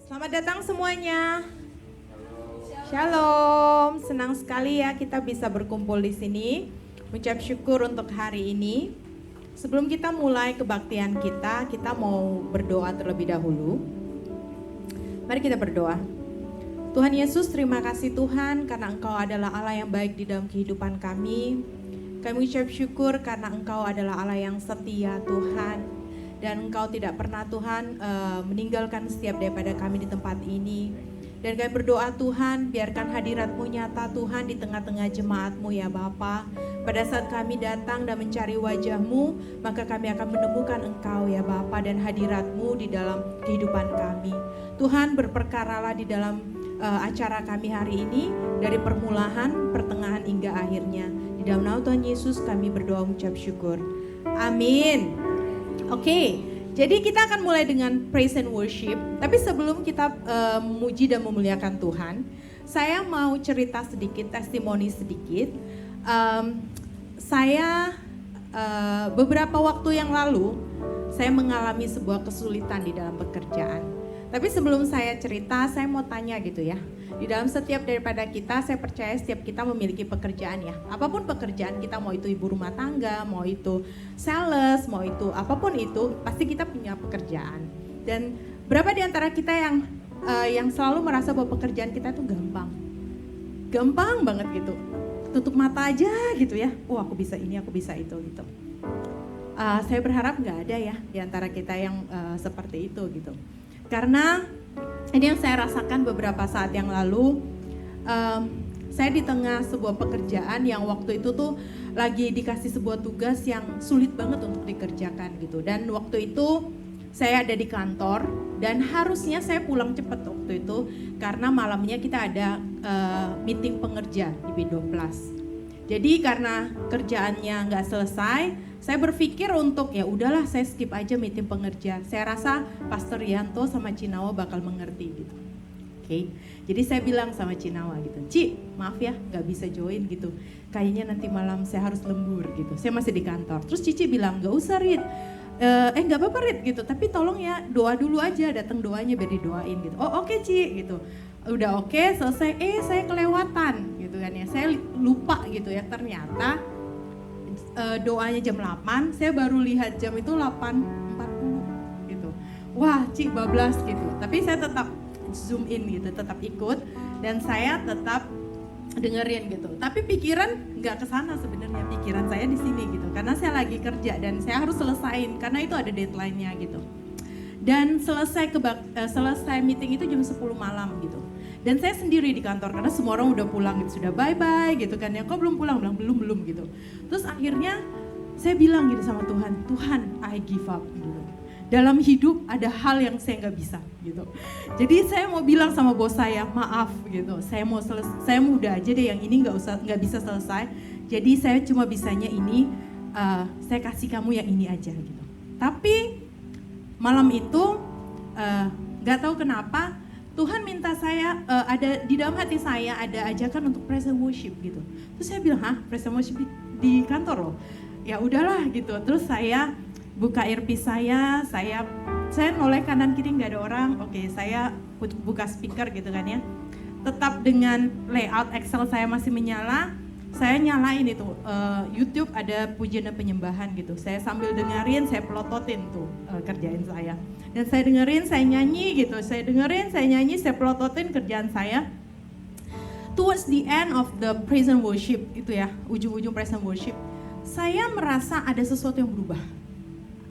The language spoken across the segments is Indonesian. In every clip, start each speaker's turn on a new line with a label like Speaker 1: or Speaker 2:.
Speaker 1: Selamat datang semuanya. Shalom, senang sekali ya kita bisa berkumpul di sini. Ucap syukur untuk hari ini. Sebelum kita mulai kebaktian kita mau berdoa terlebih dahulu. Mari kita berdoa. Tuhan Yesus, terima kasih Tuhan karena Engkau adalah Allah yang baik di dalam kehidupan kami. Kami ucap syukur karena Engkau adalah Allah yang setia Tuhan. Dan Engkau tidak pernah Tuhan meninggalkan setiap daripada kami di tempat ini. Dan kami berdoa Tuhan, biarkan hadirat-Mu nyata Tuhan di tengah-tengah jemaat-Mu ya Bapa. Pada saat kami datang dan mencari wajah-Mu, maka kami akan menemukan Engkau ya Bapa dan hadirat-Mu di dalam kehidupan kami. Tuhan, berperkaralah di dalam acara kami hari ini, dari permulaan, pertengahan hingga akhirnya. Di dalam nama Tuhan Yesus kami berdoa mengucap syukur. Amin. Oke, jadi kita akan mulai dengan praise and worship. Tapi sebelum kita memuji dan memuliakan Tuhan, saya mau cerita sedikit, testimoni sedikit. Saya beberapa waktu yang lalu, saya mengalami sebuah kesulitan di dalam pekerjaan. Tapi sebelum saya cerita, saya mau tanya gitu ya. Di dalam setiap daripada kita, saya percaya setiap kita memiliki pekerjaan ya. Apapun pekerjaan kita, mau itu ibu rumah tangga, mau itu sales, mau itu apapun itu, pasti kita punya pekerjaan. Dan berapa di antara kita yang selalu merasa bahwa pekerjaan kita itu gampang banget gitu. Tutup mata aja gitu ya. Oh, aku bisa ini, aku bisa itu gitu. Saya berharap nggak ada ya di antara kita yang seperti itu gitu. Karena ini yang saya rasakan beberapa saat yang lalu, saya di tengah sebuah pekerjaan yang waktu itu tuh lagi dikasih sebuah tugas yang sulit banget untuk dikerjakan gitu. Dan waktu itu saya ada di kantor dan harusnya saya pulang cepat waktu itu karena malamnya kita ada meeting pengerja di Bindo Plus. Jadi karena kerjaannya nggak selesai, saya berpikir untuk ya udahlah saya skip aja meeting pengerja. Saya rasa Pastor Yanto sama Cinawa bakal mengerti gitu. Oke, jadi saya bilang sama Cinawa gitu, Ci maaf ya nggak bisa join gitu. Kayaknya nanti malam saya harus lembur gitu. Saya masih di kantor. Terus Cici bilang nggak usah Rit, nggak apa-apa Rit gitu. Tapi tolong ya doa dulu aja, datang doanya biar didoain gitu. Oh oke, Ci gitu. Udah oke, selesai. Saya kelewatan gitu kan ya. Saya lupa gitu ya. Ternyata doanya jam 8, saya baru lihat jam itu 8.40 gitu. Wah, Ci bablas gitu. Tapi saya tetap zoom in gitu, tetap ikut dan saya tetap dengerin gitu. Tapi pikiran nggak kesana sebenarnya, pikiran saya di sini gitu. Karena saya lagi kerja dan saya harus selesain karena itu ada deadline-nya gitu. Dan selesai meeting itu jam 10 malam gitu. Dan saya sendiri di kantor karena semua orang udah pulang gitu, sudah bye-bye gitu kan ya. Kok belum pulang? Bilang belum gitu. Terus akhirnya saya bilang gitu sama Tuhan, Tuhan I give up gitu. Dalam hidup ada hal yang saya nggak bisa gitu. Jadi saya mau bilang sama bos saya, maaf gitu. Saya mau udah aja deh yang ini nggak bisa selesai. Jadi saya cuma bisanya ini, saya kasih kamu yang ini aja gitu. Tapi malam itu nggak tahu kenapa Tuhan minta saya ada di dalam hati saya ada ajakan untuk praise and worship gitu. Terus saya bilang, praise and worship di kantor loh. Ya udahlah gitu. Terus saya buka earpiece saya noleh kanan kiri nggak ada orang. Oke, saya buka speaker gitu kan ya. Tetap dengan layout Excel saya masih menyala. Saya nyalain itu YouTube ada pujian dan penyembahan gitu. Saya sambil dengerin, saya pelototin tuh kerjaan saya. Dan saya dengerin, saya nyanyi gitu. Saya dengerin, saya nyanyi, saya pelototin kerjaan saya. Towards the end of the praise and worship itu ya, ujung-ujung praise and worship, saya merasa ada sesuatu yang berubah.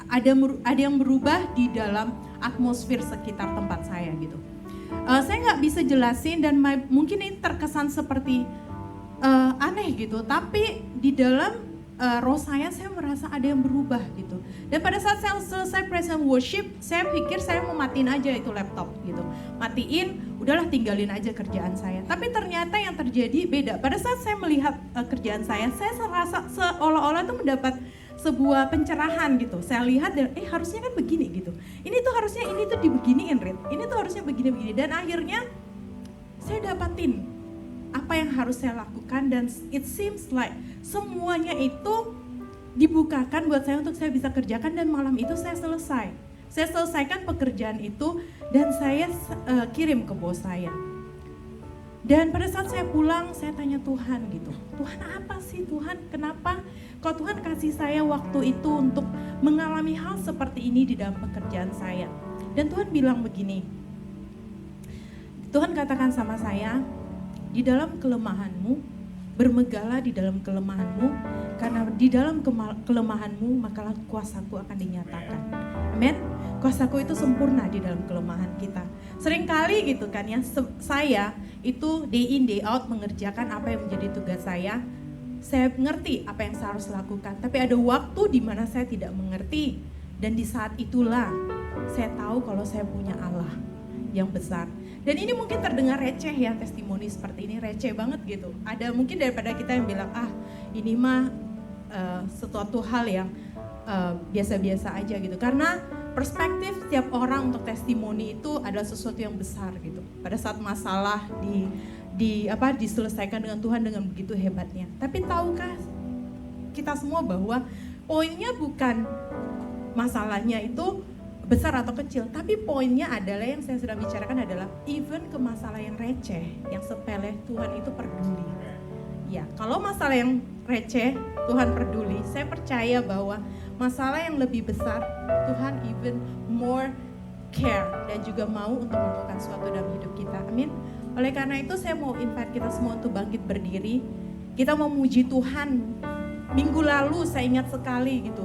Speaker 1: Ada yang berubah di dalam atmosfer sekitar tempat saya gitu. Saya nggak bisa jelasin dan mungkin ini terkesan seperti aneh gitu, tapi di dalam roh saya merasa ada yang berubah gitu. Dan pada saat saya selesai praise and worship, saya pikir saya mau matiin aja itu laptop gitu. Matiin, udahlah tinggalin aja kerjaan saya. Tapi ternyata yang terjadi beda. Pada saat saya melihat kerjaan saya merasa seolah-olah itu mendapat sebuah pencerahan gitu. Saya lihat dan harusnya kan begini gitu. Ini tuh harusnya ini tuh dibeginiin, Rit. Ini tuh harusnya begini-begini. Dan akhirnya saya dapatin apa yang harus saya lakukan dan it seems like semuanya itu dibukakan buat saya untuk saya bisa kerjakan dan malam itu saya selesai. Saya selesaikan pekerjaan itu dan saya kirim ke bos saya. Dan pada saat saya pulang, saya tanya Tuhan gitu, Tuhan apa sih Tuhan, kenapa kok Tuhan kasih saya waktu itu untuk mengalami hal seperti ini di dalam pekerjaan saya. Dan Tuhan bilang begini, Tuhan katakan sama saya, di dalam kelemahanmu, bermegahlah di dalam kelemahanmu, karena di dalam kelemahanmu maka kuasaku akan dinyatakan. Amin. Kuasaku itu sempurna di dalam kelemahan kita. Seringkali gitu kan ya, saya itu day in day out mengerjakan apa yang menjadi tugas saya. Saya mengerti apa yang saya harus lakukan, tapi ada waktu di mana saya tidak mengerti. Dan di saat itulah saya tahu kalau saya punya Allah yang besar. Dan ini mungkin terdengar receh ya, testimoni seperti ini receh banget gitu. Ada mungkin daripada kita yang bilang, ini mah sesuatu hal yang biasa-biasa aja gitu. Karena perspektif setiap orang untuk testimoni itu adalah sesuatu yang besar gitu. Pada saat masalah diselesaikan dengan Tuhan dengan begitu hebatnya. Tapi tahukah kita semua bahwa poinnya bukan masalahnya itu besar atau kecil, tapi poinnya adalah yang saya sedang bicarakan adalah even ke masalah yang receh, yang sepele, Tuhan itu peduli. Ya, kalau masalah yang receh Tuhan peduli, saya percaya bahwa masalah yang lebih besar Tuhan even more care dan juga mau untuk melakukan sesuatu dalam hidup kita. Amin. Oleh karena itu saya mau invite kita semua untuk bangkit berdiri. Kita mau memuji Tuhan. Minggu lalu saya ingat sekali gitu,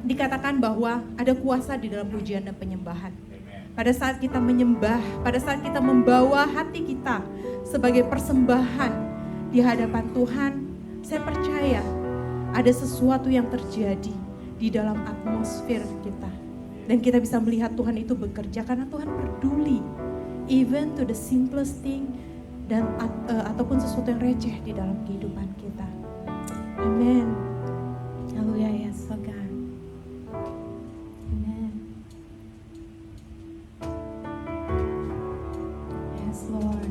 Speaker 1: dikatakan bahwa ada kuasa di dalam pujian dan penyembahan. Pada saat kita menyembah, pada saat kita membawa hati kita sebagai persembahan di hadapan Tuhan, saya percaya ada sesuatu yang terjadi di dalam atmosfer kita. Dan kita bisa melihat Tuhan itu bekerja karena Tuhan peduli. Even to the simplest thing dan ataupun sesuatu yang receh di dalam kehidupan kita. Amin. Haleluya, yes, oh God. Amen. Yes, Lord.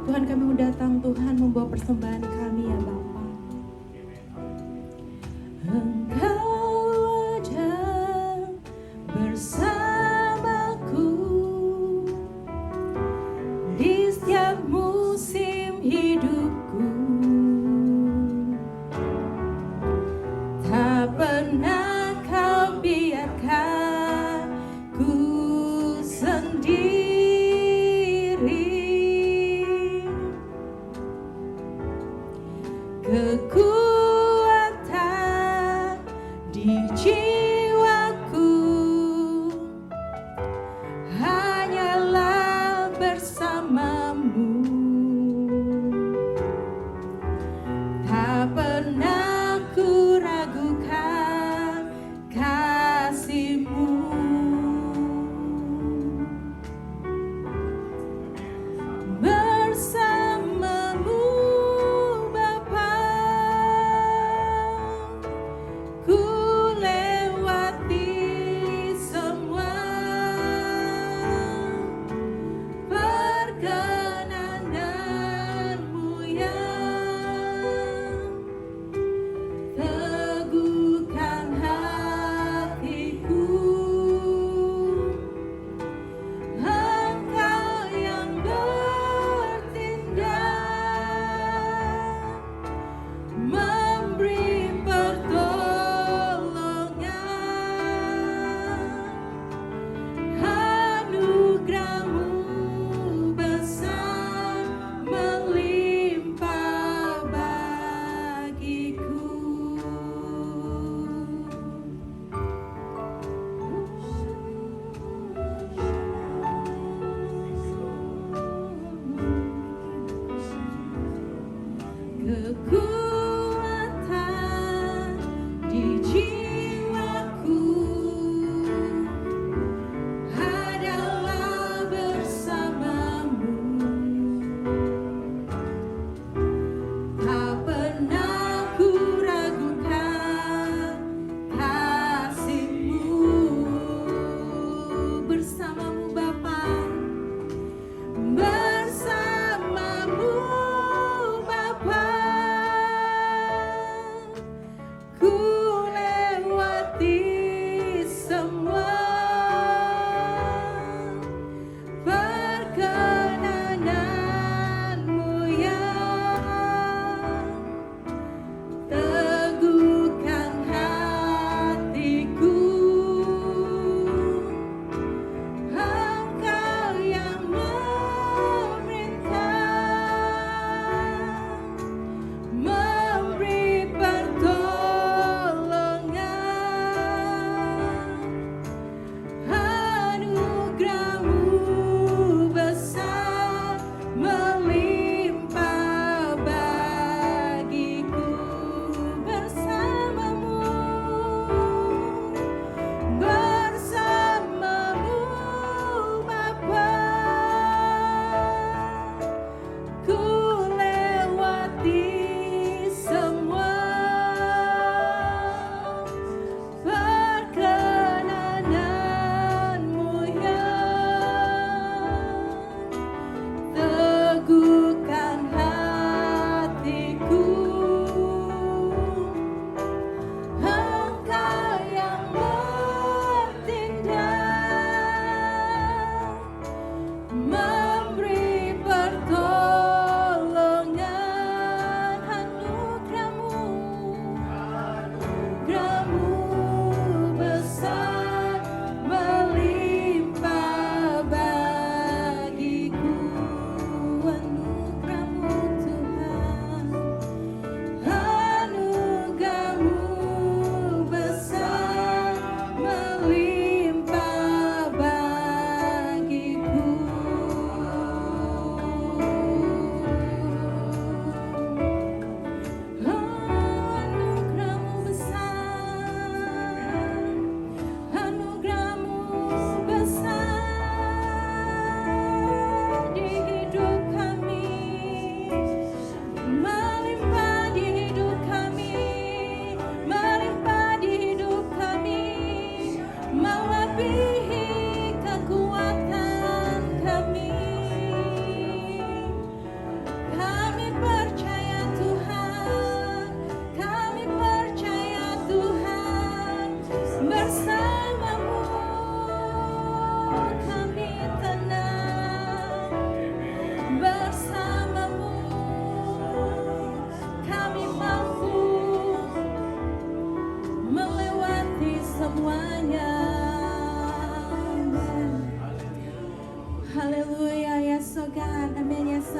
Speaker 1: Tuhan, kami mau datang, Tuhan membawa persembahan kami ya Bapa. Engkau ada bersamaku di setiap musim hidupku, tak pernah kau biarkan ku sendiri.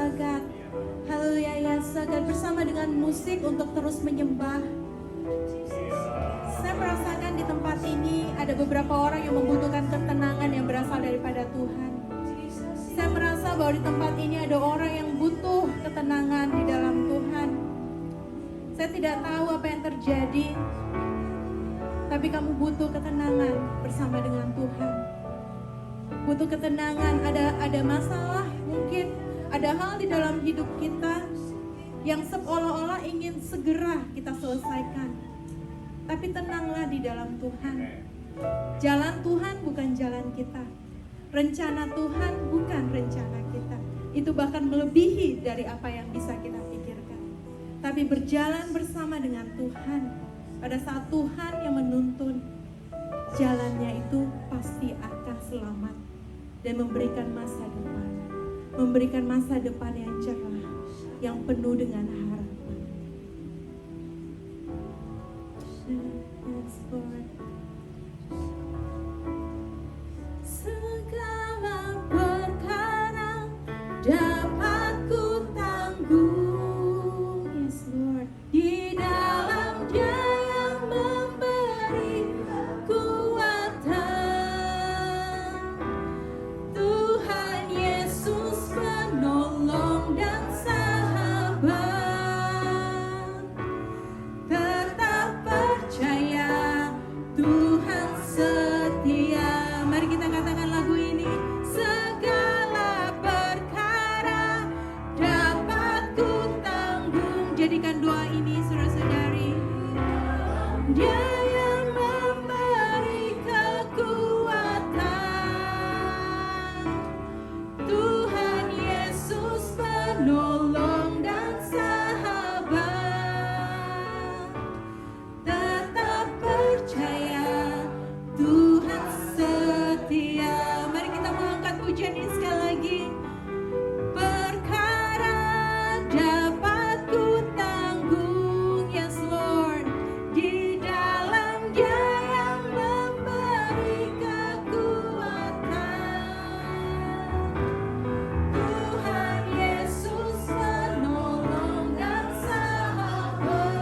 Speaker 1: Sagat. Haleluya ya Sagat, bersama dengan musik untuk terus menyembah. Saya merasakan di tempat ini ada beberapa orang yang membutuhkan ketenangan yang berasal daripada Tuhan. Saya merasa bahwa di tempat ini ada orang yang butuh ketenangan di dalam Tuhan. Saya tidak tahu apa yang terjadi, tapi kamu butuh ketenangan bersama dengan Tuhan. Butuh ketenangan, ada masalah, mungkin ada hal di dalam hidup kita yang seolah-olah ingin segera kita selesaikan. Tapi tenanglah di dalam Tuhan. Jalan Tuhan bukan jalan kita. Rencana Tuhan bukan rencana kita. Itu bahkan melebihi dari apa yang bisa kita pikirkan. Tapi berjalan bersama dengan Tuhan, pada saat Tuhan yang menuntun, jalannya itu pasti akan selamat dan memberikan masa depan. Memberikan masa depan yang cerah, yang penuh dengan harapan. Segala perkara dapat ku tanggung, yes Lord, di dalam Dia yang memberi kekuatan. Tuhan Yesus penolong dan sahabat, tetap percaya Tuhan setia. Mari kita katakan lagu ini. Segala perkara dapat ku tanggung. Jadikan doa ini saudara-saudari. Dia yang memberi kekuatan. Tuhan Yesus penolong dan sahabat, tetap percaya Tuhan setia. Mari kita mengangkat pujian ini sekali lagi. Perkara dapat ku tanggung, yes Lord, di dalam Dia yang memberi kekuatan. Tuhan Yesus penolong dan sahabat,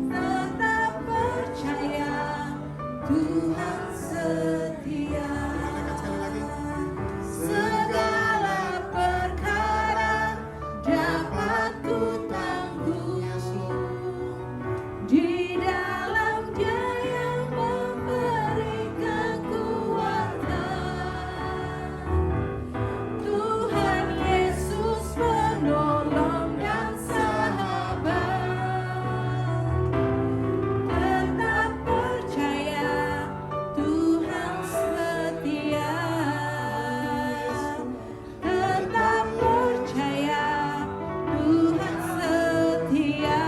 Speaker 1: tetap percaya Tuhan setia. Segala perkara dapat ku tanggung, di dalam Dia yang memberi kekuatan. Tuhan Yesus penolong dan sahabat, tetap percaya Tuhan setia. Tetap percaya Tuhan setia.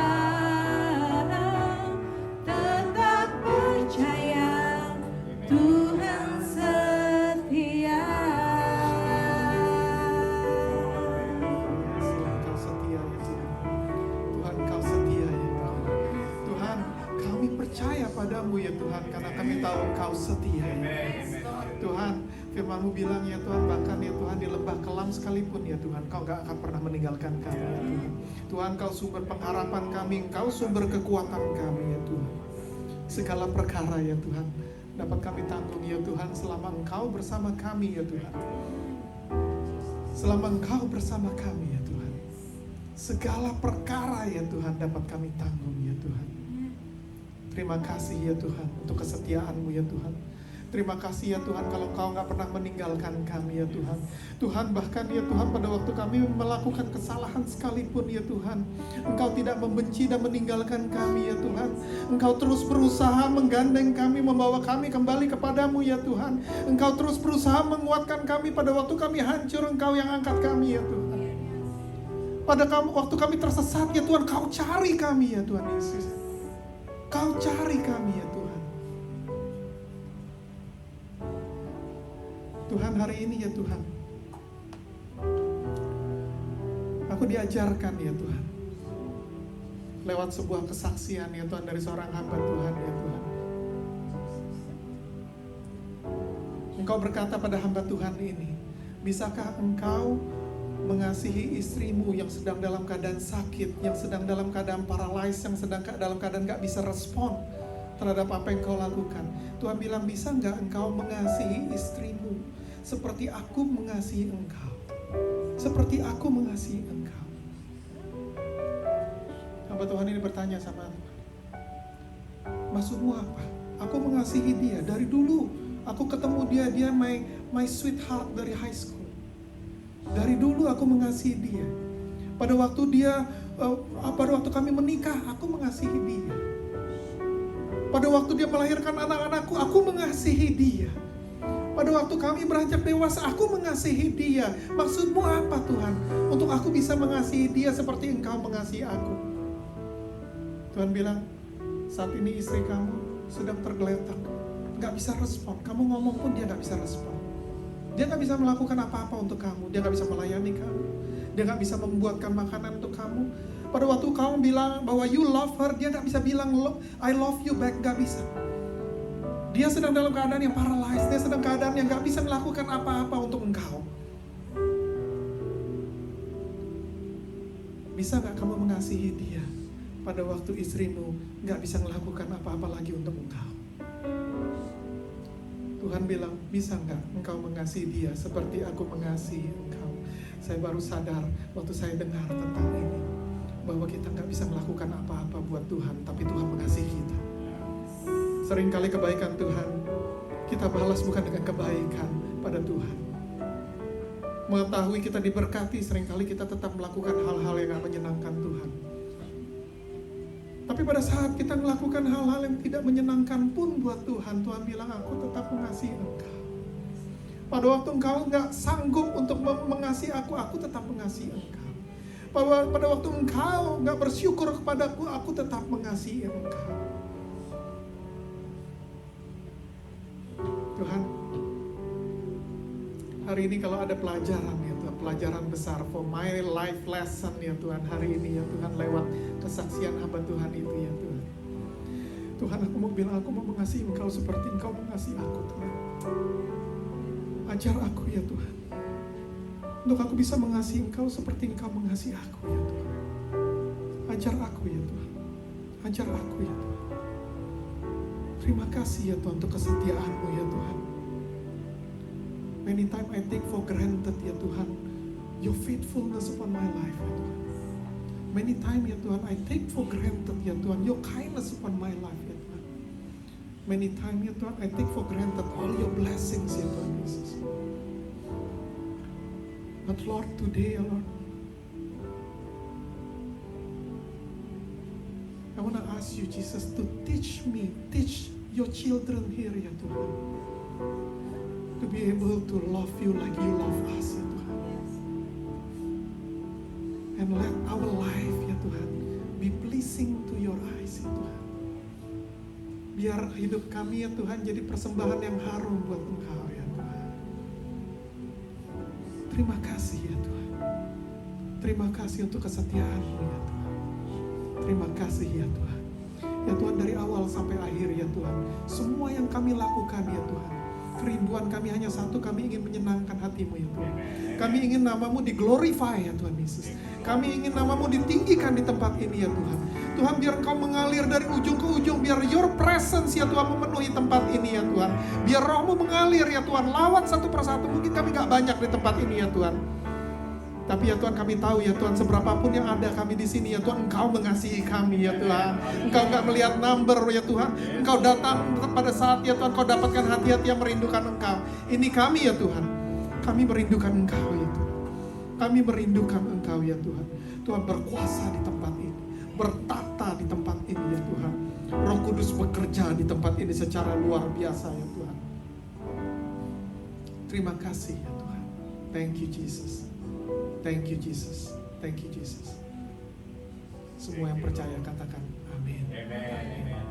Speaker 1: Tetap percaya Tuhan setia.
Speaker 2: Kau setia ya Tuhan. Tuhan Kau setia ya Tuhan. Tuhan, kami percaya padamu ya Tuhan, karena kami tahu Kau setia ya Tuhan. Firman-Mu bilang ya Tuhan, bahkan ya Tuhan di lembah kelam sekalipun ya Tuhan, Kau gak akan pernah meninggalkan kami ya Tuhan. Tuhan, Kau sumber pengharapan kami, Kau sumber kekuatan kami ya Tuhan. Segala perkara ya Tuhan dapat kami tanggung ya Tuhan, selama Engkau bersama kami ya Tuhan. Selama Engkau bersama kami ya Tuhan, segala perkara ya Tuhan dapat kami tanggung ya Tuhan. Terima kasih ya Tuhan untuk kesetiaan-Mu ya Tuhan. Terima kasih ya Tuhan kalau Engkau gak pernah meninggalkan kami ya Tuhan. Tuhan, bahkan ya Tuhan pada waktu kami melakukan kesalahan sekalipun ya Tuhan, Engkau tidak membenci dan meninggalkan kami ya Tuhan. Engkau terus berusaha menggandeng kami, membawa kami kembali kepadamu ya Tuhan. Engkau terus berusaha menguatkan kami pada waktu kami hancur, Engkau yang angkat kami ya Tuhan. Pada waktu kami tersesat ya Tuhan, Kau cari kami ya Tuhan Yesus. Kau cari kami ya Tuhan. Tuhan, hari ini ya Tuhan, aku diajarkan ya Tuhan, lewat sebuah kesaksian ya Tuhan dari seorang hamba Tuhan ya Tuhan. Engkau berkata pada hamba Tuhan ini, bisakah engkau mengasihi istrimu yang sedang dalam keadaan sakit, yang sedang dalam keadaan paralyzed, yang sedang dalam keadaan gak bisa respon terhadap apa yang kau lakukan. Tuhan bilang, bisa gak engkau mengasihi istrimu seperti aku mengasihi engkau, seperti aku mengasihi engkau. Hamba Tuhan ini bertanya sama Tuhan, maksudmu apa? Aku mengasihi dia dari dulu. Aku ketemu dia, dia my sweetheart dari high school. Dari dulu aku mengasihi dia. Pada waktu kami menikah, aku mengasihi dia. Pada waktu dia melahirkan anak-anakku, aku mengasihi dia. Pada waktu kami beranjak dewasa, aku mengasihi dia. Maksudmu apa Tuhan? Untuk aku bisa mengasihi dia seperti engkau mengasihi aku. Tuhan bilang, saat ini istri kamu sedang tergeletak, gak bisa respon. Kamu ngomong pun dia gak bisa respon. Dia gak bisa melakukan apa-apa untuk kamu. Dia gak bisa melayani kamu. Dia gak bisa membuatkan makanan untuk kamu. Pada waktu kamu bilang bahwa you love her, dia gak bisa bilang I love you back. Gak bisa. Dia sedang dalam keadaan yang paralyzed. Dia sedang keadaan yang gak bisa melakukan apa-apa untuk engkau. Bisa gak kamu mengasihi dia pada waktu istrimu gak bisa melakukan apa-apa lagi untuk engkau? Tuhan bilang, bisa nggak engkau mengasihi dia seperti aku mengasihi engkau? Saya baru sadar waktu saya dengar tentang ini, bahwa kita nggak bisa melakukan apa-apa buat Tuhan, tapi Tuhan mengasihi kita. Seringkali kebaikan Tuhan, kita balas bukan dengan kebaikan pada Tuhan. Mengetahui kita diberkati, seringkali kita tetap melakukan hal-hal yang nggak menyenangkan Tuhan. Tapi pada saat kita melakukan hal-hal yang tidak menyenangkan pun buat Tuhan, Tuhan bilang, aku tetap mengasihi engkau. Pada waktu engkau gak sanggup untuk mengasihi aku tetap mengasihi engkau. Pada waktu engkau gak bersyukur kepadaku, aku tetap mengasihi engkau. Tuhan, hari ini kalau ada pelajaran ya Tuhan, pelajaran besar for my life lesson ya Tuhan, hari ini ya Tuhan, lewat kesaksian hamba Tuhan itu ya Tuhan. Tuhan, aku mau bilang, aku mau mengasihi engkau seperti engkau mengasihi aku Tuhan. Ajar aku ya Tuhan, untuk aku bisa mengasihi engkau seperti engkau mengasihi aku ya Tuhan. Ajar aku ya Tuhan, ajar aku ya Tuhan. Terima kasih ya Tuhan untuk kesetiaan-Mu ya Tuhan. Many times I take for granted ya Tuhan, your faithfulness upon my life ya Tuhan. Many times ya Tuhan, I take for granted ya Tuhan, your kindness upon my life ya Tuhan. Many times ya Tuhan, I take for granted all your blessings ya Tuhan Yesus. But Lord, today ya Lord, I want to ask you Jesus to teach me, teach your children here ya Tuhan, to be able to love you like you love us ya Tuhan. And let our life ya Tuhan be pleasing to your eyes ya Tuhan. Biar hidup kami ya Tuhan jadi persembahan yang harum buat Engkau ya Tuhan. Terima kasih ya Tuhan. Terima kasih untuk kesetiaan-Mu ya Tuhan. Terima kasih ya Tuhan. Ya Tuhan, dari awal sampai akhir ya Tuhan, semua yang kami lakukan ya Tuhan, kerinduan kami hanya satu, kami ingin menyenangkan hati-Mu ya Tuhan. Kami ingin nama-Mu diglorify ya Tuhan Yesus. Kami ingin nama-Mu ditinggikan di tempat ini ya Tuhan. Tuhan, biar Engkau mengalir dari ujung ke ujung, biar your presence ya Tuhan memenuhi tempat ini ya Tuhan. Biar Roh-Mu mengalir ya Tuhan, lawat satu persatu. Mungkin kami gak banyak di tempat ini ya Tuhan, tapi ya Tuhan, kami tahu ya Tuhan, seberapapun yang ada kami di sini ya Tuhan, Engkau mengasihi kami ya Tuhan. Engkau gak melihat number ya Tuhan. Engkau datang pada saat ya Tuhan, Kau dapatkan hati-hati yang merindukan Engkau. Ini kami ya Tuhan, kami merindukan Engkau ya Tuhan. Kami merindukan Engkau ya Tuhan. Tuhan berkuasa di tempat ini, bertata di tempat ini ya Tuhan. Roh Kudus bekerja di tempat ini secara luar biasa ya Tuhan. Terima kasih ya Tuhan. Thank you Jesus. Thank you Jesus. Thank you Jesus. Semua yang percaya katakan amin.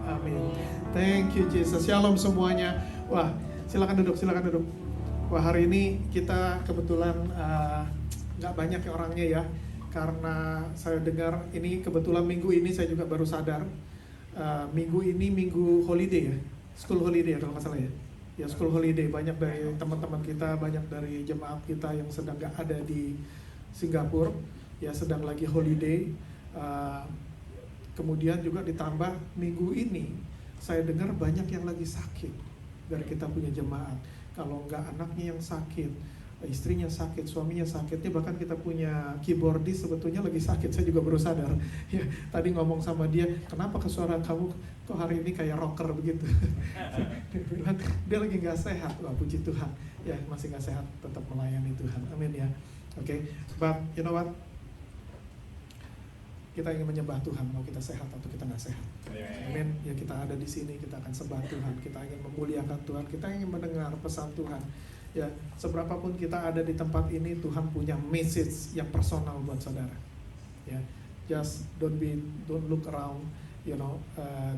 Speaker 2: Amin. Thank you Jesus. Shalom semuanya. Wah, silakan duduk, silakan duduk. Wah, hari ini kita kebetulan nggak banyak ya orangnya ya, karena saya dengar ini kebetulan minggu ini saya juga baru sadar, minggu ini minggu holiday ya, school holiday kalau nggak salah ya. Ya, school holiday, banyak dari teman-teman kita, banyak dari jemaat kita yang sedang nggak ada di Singapura, ya sedang lagi holiday. Kemudian juga ditambah minggu ini saya dengar banyak yang lagi sakit dari kita punya jemaat. Kalau enggak anaknya yang sakit, istrinya sakit, suaminya sakit, ini bahkan kita punya keyboardis sebetulnya lagi sakit. Saya juga baru sadar. Ya, tadi ngomong sama dia, kenapa ke suara kamu kok hari ini kayak rocker begitu? Dia bilang dia lagi nggak sehat. Wah, puji Tuhan. Ya, masih nggak sehat, tetap melayani Tuhan. Amin ya. Oke, but you know what? Kita ingin menyembah Tuhan, mau kita sehat atau kita nggak sehat. Amin. Ya, kita ada di sini, kita akan sembah Tuhan. Kita ingin memuliakan Tuhan. Kita ingin mendengar pesan Tuhan. Ya, seberapapun kita ada di tempat ini, Tuhan punya message yang personal buat saudara. Ya, just don't look around, you know,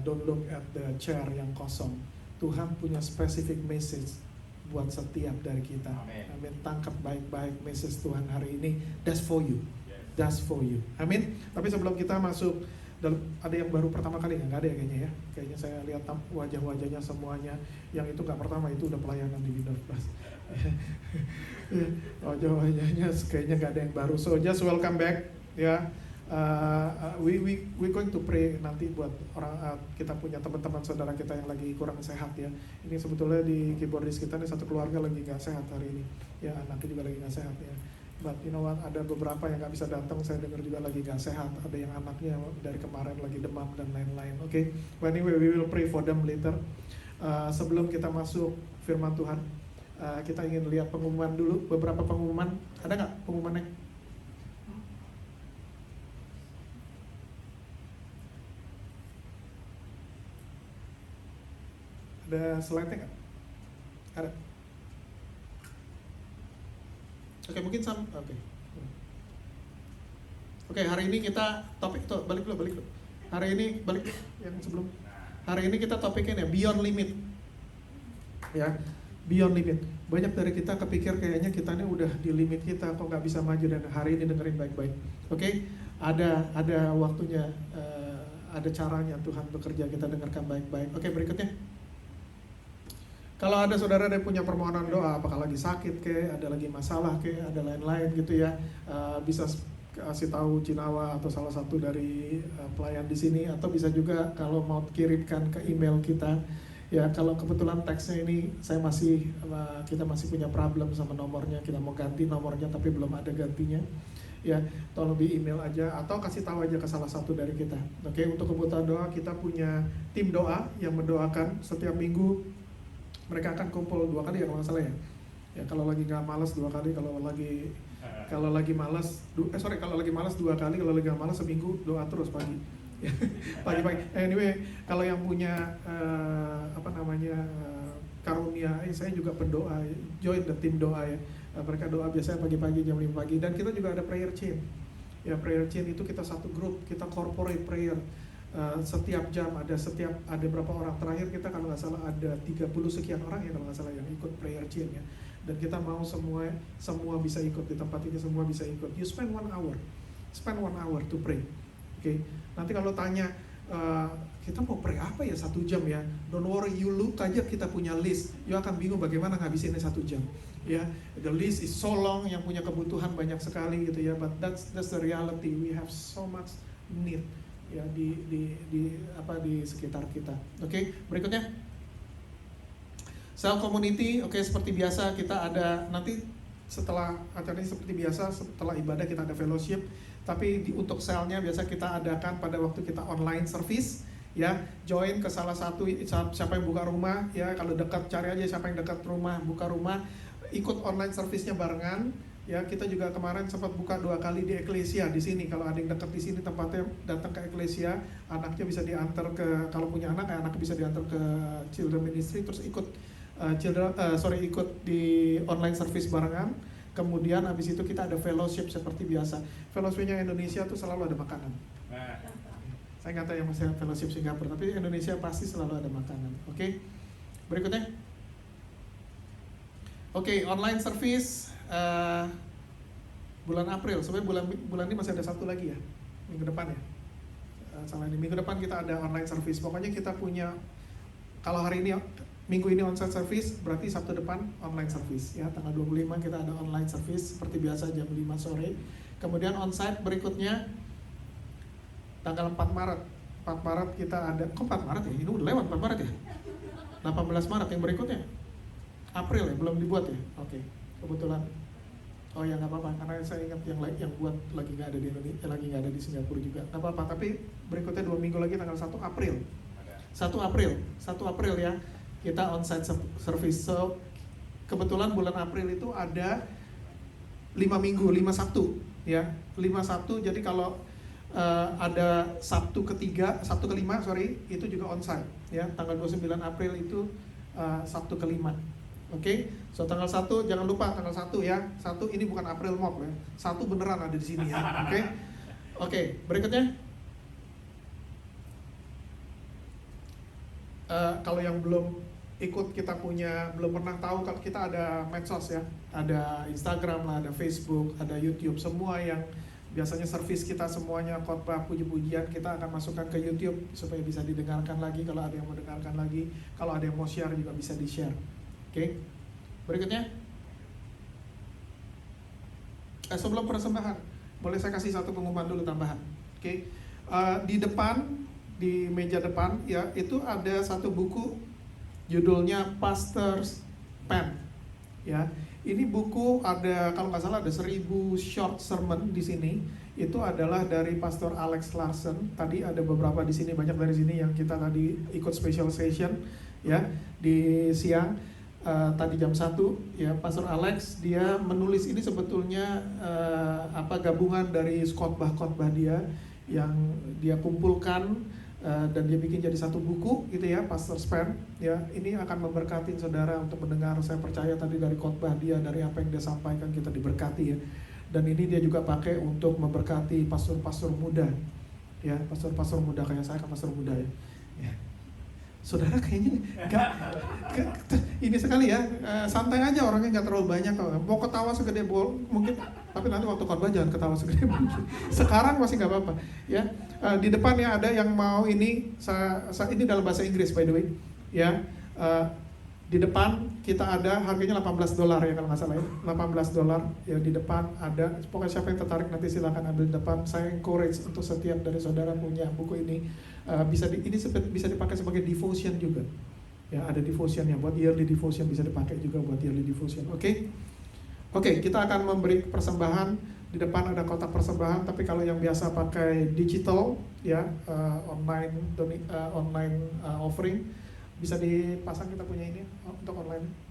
Speaker 2: don't look at the chair yang kosong. Tuhan punya specific message buat setiap dari kita. Amin. Tangkap baik-baik message Tuhan hari ini. That's for you. That's for you. Amin. Tapi sebelum kita masuk, ada yang baru pertama kali nggak? Nggak ada ya kayaknya ya. Kayaknya saya lihat wajah-wajahnya semuanya. Yang itu nggak pertama, itu udah pelayanan di Windows Plus. Wajah-wajahnya kayaknya nggak ada yang baru. So just welcome back ya. We going to pray nanti buat orang, kita punya teman-teman saudara kita yang lagi kurang sehat ya. Ini sebetulnya di keyboardis kita nih satu keluarga lagi nggak sehat hari ini. Ya, anaknya juga lagi nggak sehat ya. But you know what, ada beberapa yang nggak bisa datang, saya dengar juga lagi nggak sehat. Ada yang anaknya dari kemarin lagi demam dan lain-lain. Oke, but anyway, we will pray for them later. Sebelum kita masuk firman Tuhan, kita ingin lihat pengumuman dulu, beberapa pengumuman. Ada nggak pengumumannya? Ada slide-nya nggak? Ada. Oke, mungkin Oke, hari ini kita topik tuh balik dulu. Hari ini balik yang sebelum. Hari ini kita topiknya ya Beyond Limit. Ya, Beyond Limit. Banyak dari kita kepikir kayaknya kita ini udah di limit kita, kok nggak bisa maju, dan hari ini dengerin baik-baik. Oke, ada waktunya, ada caranya Tuhan bekerja, kita dengarkan baik-baik. Oke, berikutnya. Kalau ada saudara yang punya permohonan doa, apakah lagi sakit ada lagi masalah ada lain-lain gitu ya, bisa kasih tahu Cinawa atau salah satu dari pelayan di sini, atau bisa juga kalau mau kirimkan ke email kita. Ya, kalau kebetulan teksnya ini kita masih punya problem sama nomornya, kita mau ganti nomornya tapi belum ada gantinya. Ya, tolong di email aja atau kasih tahu aja ke salah satu dari kita. Oke, untuk kebutuhan doa kita punya tim doa yang mendoakan setiap minggu. Mereka akan kumpul 2 kali ya kalau nggak salah ya. Ya, kalau lagi nggak malas 2 kali, kalau lagi malas 2 kali, kalau lagi nggak malas seminggu doa terus pagi. Pagi-pagi. Anyway, kalau yang punya karunia, saya juga pendoa, join the tim doa ya. Mereka doa biasanya pagi-pagi jam 5 pagi, dan kita juga ada prayer chain. Ya, prayer chain itu kita satu grup, kita corporate prayer. Setiap jam ada berapa orang, terakhir kita kalau nggak salah ada 30 sekian orang ya kalau nggak salah yang ikut prayer chain ya, dan kita mau semua bisa ikut di tempat ini, semua bisa ikut. You spend 1 hour to pray. Oke. Nanti kalau tanya kita mau pray apa ya 1 jam ya, don't worry, you look aja, kita punya list. You akan bingung bagaimana ngabisinnya 1 jam ya. The list is so long, yang punya kebutuhan banyak sekali gitu ya, but that's the reality. We have so much need ya di sekitar kita. Oke, berikutnya Cell Community. Oke, seperti biasa kita ada nanti setelah acara ini, seperti biasa setelah ibadah kita ada fellowship, tapi untuk selnya biasa kita adakan pada waktu kita online service ya. Join ke salah satu, siapa yang buka rumah ya, kalau dekat cari aja siapa yang dekat rumah, buka rumah, ikut online service-nya barengan. Ya, kita juga kemarin sempat buka 2 kali di Eklesia di sini. Kalau ada yang dekat di sini tempatnya, datang ke Eklesia, anaknya bisa diantar ke, kalau punya anak bisa diantar ke Children Ministry, terus ikut ikut di online service barengan. Kemudian habis itu kita ada fellowship seperti biasa. Fellowship-nya Indonesia tuh selalu ada makanan. Saya nggak tahu yang masih fellowship Singapura, tapi Indonesia pasti selalu ada makanan. Oke, berikutnya. Oke, online service. Bulan April, sebenarnya bulan ini masih ada 1 lagi ya, minggu depan ya. Salah ini, minggu depan kita ada online service. Pokoknya kita punya, kalau hari ini minggu ini onsite service, berarti Sabtu depan online service ya. Tanggal 25 kita ada online service seperti biasa jam 5 sore. Kemudian onsite berikutnya tanggal 4 Maret. 4 Maret kita ada, kok 4 Maret ya? Ini udah lewat 4 Maret ya? 18 Maret yang berikutnya. April ya, belum dibuat ya? Oke, kebetulan. Oh ya nggak apa-apa, karena saya ingat yang buat lagi nggak ada di Indonesia, lagi nggak ada di Singapura juga. Nggak apa-apa, tapi berikutnya 2 minggu lagi tanggal 1 April. 1 April ya, kita onsite service. So, kebetulan bulan April itu ada 5 minggu, 5 Sabtu ya. 5 Sabtu, jadi kalau ada Sabtu ke-3, Sabtu ke-5 itu juga onsite ya. Tanggal 29 April itu Sabtu ke-5. Oke, so tanggal 1 jangan lupa tanggal 1 ya. 1 ini bukan April Mop ya. 1 beneran ada di sini ya. Oke, berikutnya. Kalau yang belum ikut kita belum pernah tahu kalau kita ada medsos ya. Ada Instagram lah, ada Facebook, ada YouTube, semua yang biasanya servis kita semuanya khotbah puji-pujian kita akan masukkan ke YouTube supaya bisa didengarkan lagi kalau ada yang mau dengarkan lagi, kalau ada yang mau share juga bisa di-share. Oke, berikutnya. Sebelum persembahan, boleh saya kasih satu pengumuman dulu tambahan. Oke, di depan, di meja depan ya, itu ada satu buku judulnya Pastor's Pen. Ya, ini buku ada kalau nggak salah ada 1000 short sermon di sini. Itu adalah dari Pastor Alex Larson. Tadi ada beberapa di sini, banyak dari sini yang kita tadi ikut special session ya di siang. Tadi jam 1 ya, Pastor Alex dia menulis ini sebetulnya gabungan dari khotbah-khotbah dia yang dia kumpulkan dan dia bikin jadi satu buku gitu ya, Pastor Pen ya. Ini akan memberkati saudara untuk mendengar. Saya percaya tadi dari khotbah dia, dari apa yang dia sampaikan kita diberkati ya. Dan ini dia juga pakai untuk memberkati pastor-pastor muda ya, pastor-pastor muda kayak saya kan pastor muda ya. Saudara kayaknya nggak ini sekali ya, santai aja orangnya, nggak terlalu banyak. Mau ketawa segede bol mungkin, tapi nanti waktu khotbah jangan ketawa segede mungkin. Sekarang masih nggak apa-apa ya. Di depan ya ada yang mau ini, ini dalam bahasa Inggris by the way ya. Di depan kita ada harganya $18 ya kalau nggak salah ya, $18 ya. Di depan ada, pokoknya siapa yang tertarik nanti silakan ambil di depan. Saya encourage untuk setiap dari saudara punya buku ini. Ini bisa dipakai sebagai devotion juga ya, ada devotion ya, buat yearly devotion bisa dipakai juga buat yearly devotion. Oke, kita akan memberi persembahan. Di depan ada kotak persembahan, tapi kalau yang biasa pakai digital ya, online offering, bisa dipasang. Kita punya ini untuk online.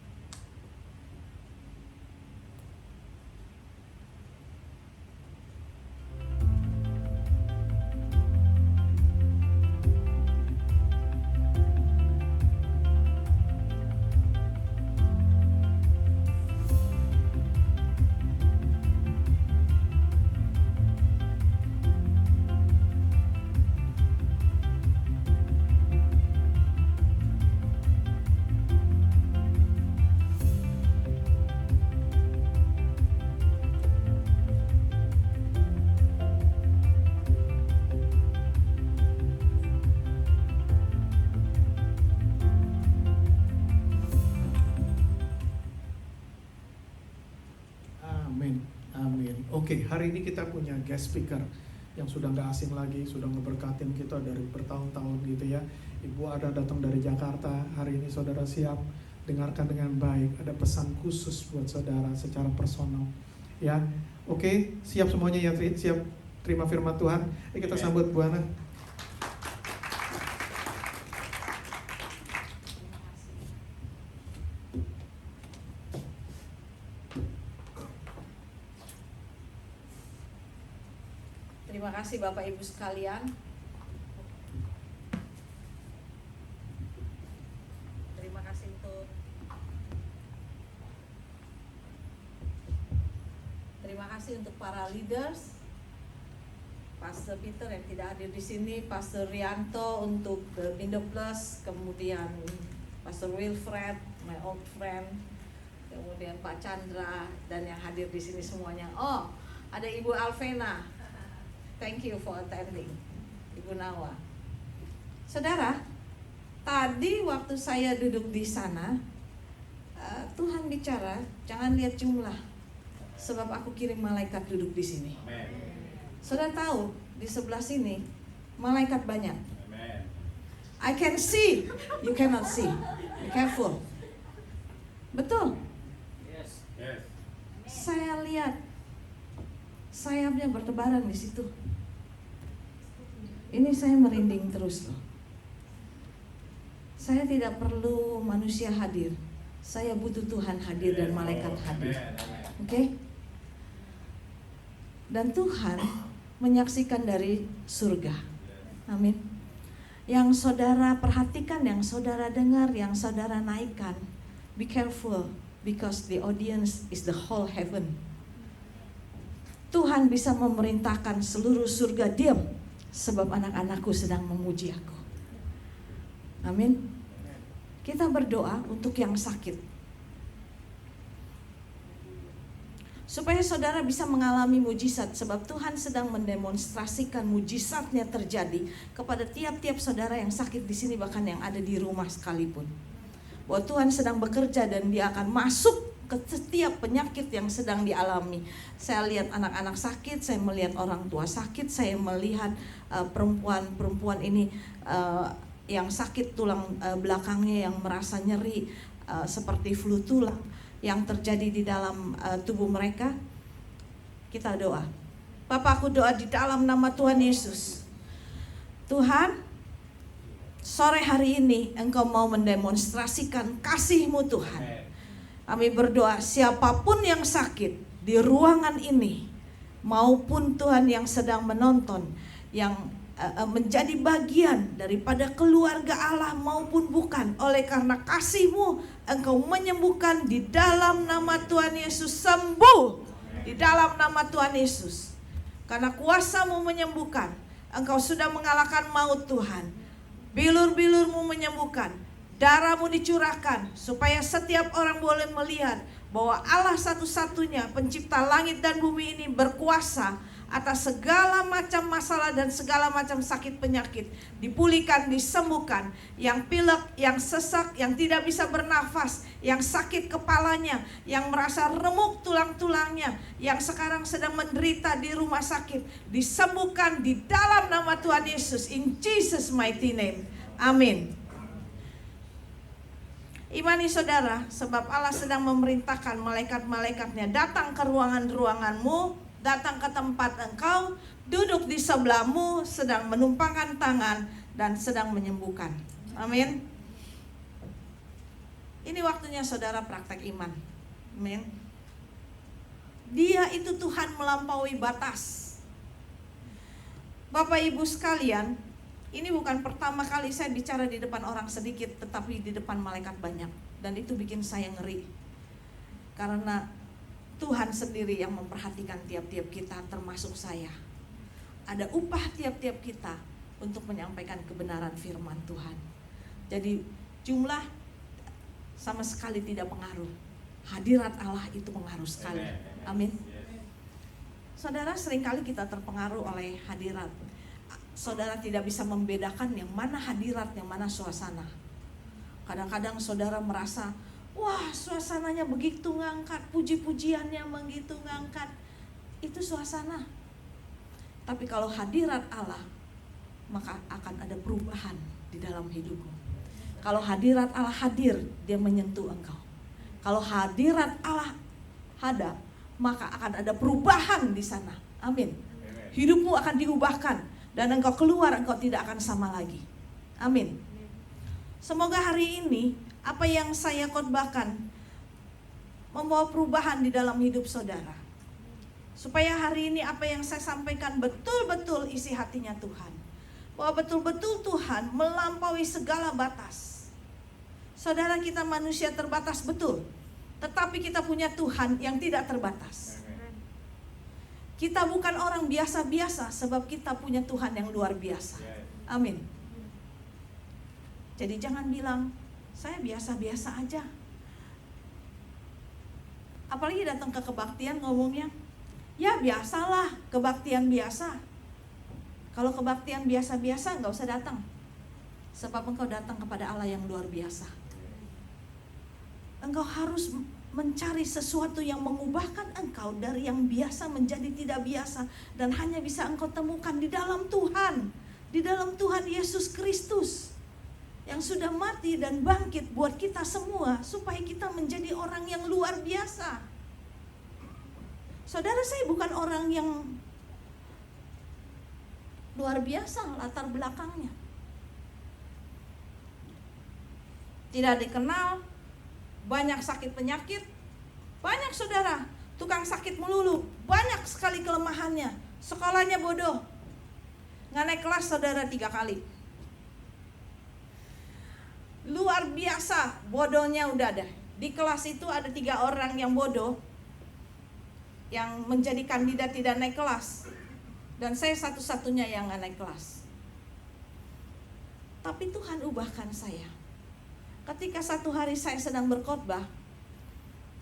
Speaker 2: Oke, hari ini kita punya guest speaker yang sudah nggak asing lagi, sudah ngeberkatin kita dari bertahun-tahun gitu ya. Ibu ada datang dari Jakarta. Hari ini saudara siap dengarkan dengan baik. Ada pesan khusus buat saudara secara personal ya. Oke, siap semuanya ya, siap terima firman Tuhan. Kita sambut Bu Ana.
Speaker 3: Terima kasih Bapak Ibu sekalian. Terima kasih untuk para leaders, Pastor Peter yang tidak hadir di sini, Pastor Rianto untuk The Indo Plus, kemudian Pastor Wilfred, my old friend, kemudian Pak Chandra, dan yang hadir di sini semuanya. Oh, ada Ibu Alvena. Thank you for attending, Ibu Nawa. Saudara, tadi waktu saya duduk di sana, Tuhan bicara, jangan lihat jumlah, Sebab aku kirim malaikat duduk di sini. Saudara tahu di sebelah sini malaikat banyak. I can see, you cannot see. Be careful. Betul. Saya lihat sayapnya bertebaran di situ. Ini saya merinding terus loh. Saya tidak perlu manusia hadir. Saya butuh Tuhan hadir dan malaikat hadir. Oke? Dan Tuhan menyaksikan dari surga. Amin. Yang saudara perhatikan, yang saudara dengar, yang saudara naikkan, be careful because the audience is the whole heaven. Tuhan bisa memerintahkan seluruh surga diam sebab anak-anakku sedang memuji aku. Amin. Kita berdoa untuk yang sakit, supaya saudara bisa mengalami mujizat, sebab Tuhan sedang mendemonstrasikan mujizatnya terjadi kepada tiap-tiap saudara yang sakit di sini, bahkan yang ada di rumah sekalipun. Bahwa Tuhan sedang bekerja dan Dia akan masuk ke setiap penyakit yang sedang dialami. Saya lihat anak-anak sakit, saya melihat orang tua sakit, saya melihat perempuan-perempuan ini yang sakit tulang belakangnya, yang merasa nyeri seperti flu tulang yang terjadi di dalam tubuh mereka. Kita doa. Bapak, aku doa di dalam nama Tuhan Yesus. Tuhan, sore hari ini Engkau mau mendemonstrasikan kasih-Mu Tuhan. Kami berdoa siapapun yang sakit di ruangan ini, maupun Tuhan yang sedang menonton, yang menjadi bagian daripada keluarga Allah maupun bukan, oleh karena kasih-Mu Engkau menyembuhkan di dalam nama Tuhan Yesus. Sembuh di dalam nama Tuhan Yesus. Karena kuasa-Mu menyembuhkan, Engkau sudah mengalahkan maut Tuhan. Bilur-bilur-Mu menyembuhkan, darah-Mu dicurahkan, supaya setiap orang boleh melihat bahwa Allah satu-satunya pencipta langit dan bumi ini berkuasa atas segala macam masalah dan segala macam sakit penyakit. Dipulihkan, disembuhkan. Yang pilek, yang sesak, yang tidak bisa bernafas, yang sakit kepalanya, yang merasa remuk tulang-tulangnya, yang sekarang sedang menderita di rumah sakit, disembuhkan di dalam nama Tuhan Yesus. In Jesus mighty name. Amin. Imani saudara, sebab Allah sedang memerintahkan malaikat-malaikatnya datang ke ruangan-ruanganmu, datang ke tempat engkau, duduk di sebelahmu, sedang menumpangkan tangan dan sedang menyembuhkan. Amin. Ini waktunya saudara praktek iman. Amin. Dia itu Tuhan melampaui batas. Bapak Ibu sekalian, ini bukan pertama kali saya bicara di depan orang sedikit, tetapi di depan malaikat banyak. Dan itu bikin saya ngeri. Karena Tuhan sendiri yang memperhatikan tiap-tiap kita, termasuk saya. Ada upah tiap-tiap kita untuk menyampaikan kebenaran firman Tuhan. Jadi jumlah sama sekali tidak pengaruh. Hadirat Allah itu pengaruh sekali. Amin. Saudara, seringkali kita terpengaruh oleh hadirat. Saudara tidak bisa membedakan yang mana hadirat, yang mana suasana. Kadang-kadang saudara merasa, wah, suasananya begitu ngangkat, puji-pujiannya begitu ngangkat. Itu suasana. Tapi kalau hadirat Allah, maka akan ada perubahan di dalam hidupmu. Kalau hadirat Allah hadir, Dia menyentuh engkau. Kalau hadirat Allah ada, maka akan ada perubahan di sana. Amin. Hidupmu akan diubahkan dan engkau keluar, engkau tidak akan sama lagi. Amin. Semoga hari ini apa yang saya khotbahkan membawa perubahan di dalam hidup saudara. Supaya hari ini apa yang saya sampaikan betul-betul isi hatinya Tuhan. Bahwa betul-betul Tuhan melampaui segala batas. Saudara, kita manusia terbatas betul. Tetapi kita punya Tuhan yang tidak terbatas. Kita bukan orang biasa-biasa, sebab kita punya Tuhan yang luar biasa. Amin. Jadi jangan bilang, saya biasa-biasa aja. Apalagi datang ke kebaktian ngomongnya, ya biasalah, kebaktian biasa. Kalau kebaktian biasa-biasa gak usah datang. Sebab engkau datang kepada Allah yang luar biasa. Engkau harus
Speaker 4: mencari sesuatu yang mengubahkan engkau dari yang biasa menjadi tidak biasa, dan hanya bisa engkau temukan di dalam Tuhan, di dalam Tuhan Yesus Kristus yang sudah mati dan bangkit buat kita semua, supaya kita menjadi orang yang luar biasa. Saudara, saya bukan orang yang luar biasa latar belakangnya, tidak dikenal, banyak sakit penyakit, banyak saudara, tukang sakit melulu, banyak sekali kelemahannya, sekolahnya bodoh, nggak naik kelas saudara 3 kali. Luar biasa bodohnya udah ada. Di kelas itu ada 3 orang yang bodoh, yang menjadi kandidat tidak naik kelas, dan saya satu-satunya yang nggak naik kelas. Tapi Tuhan ubahkan saya. Ketika satu hari saya sedang berkhotbah,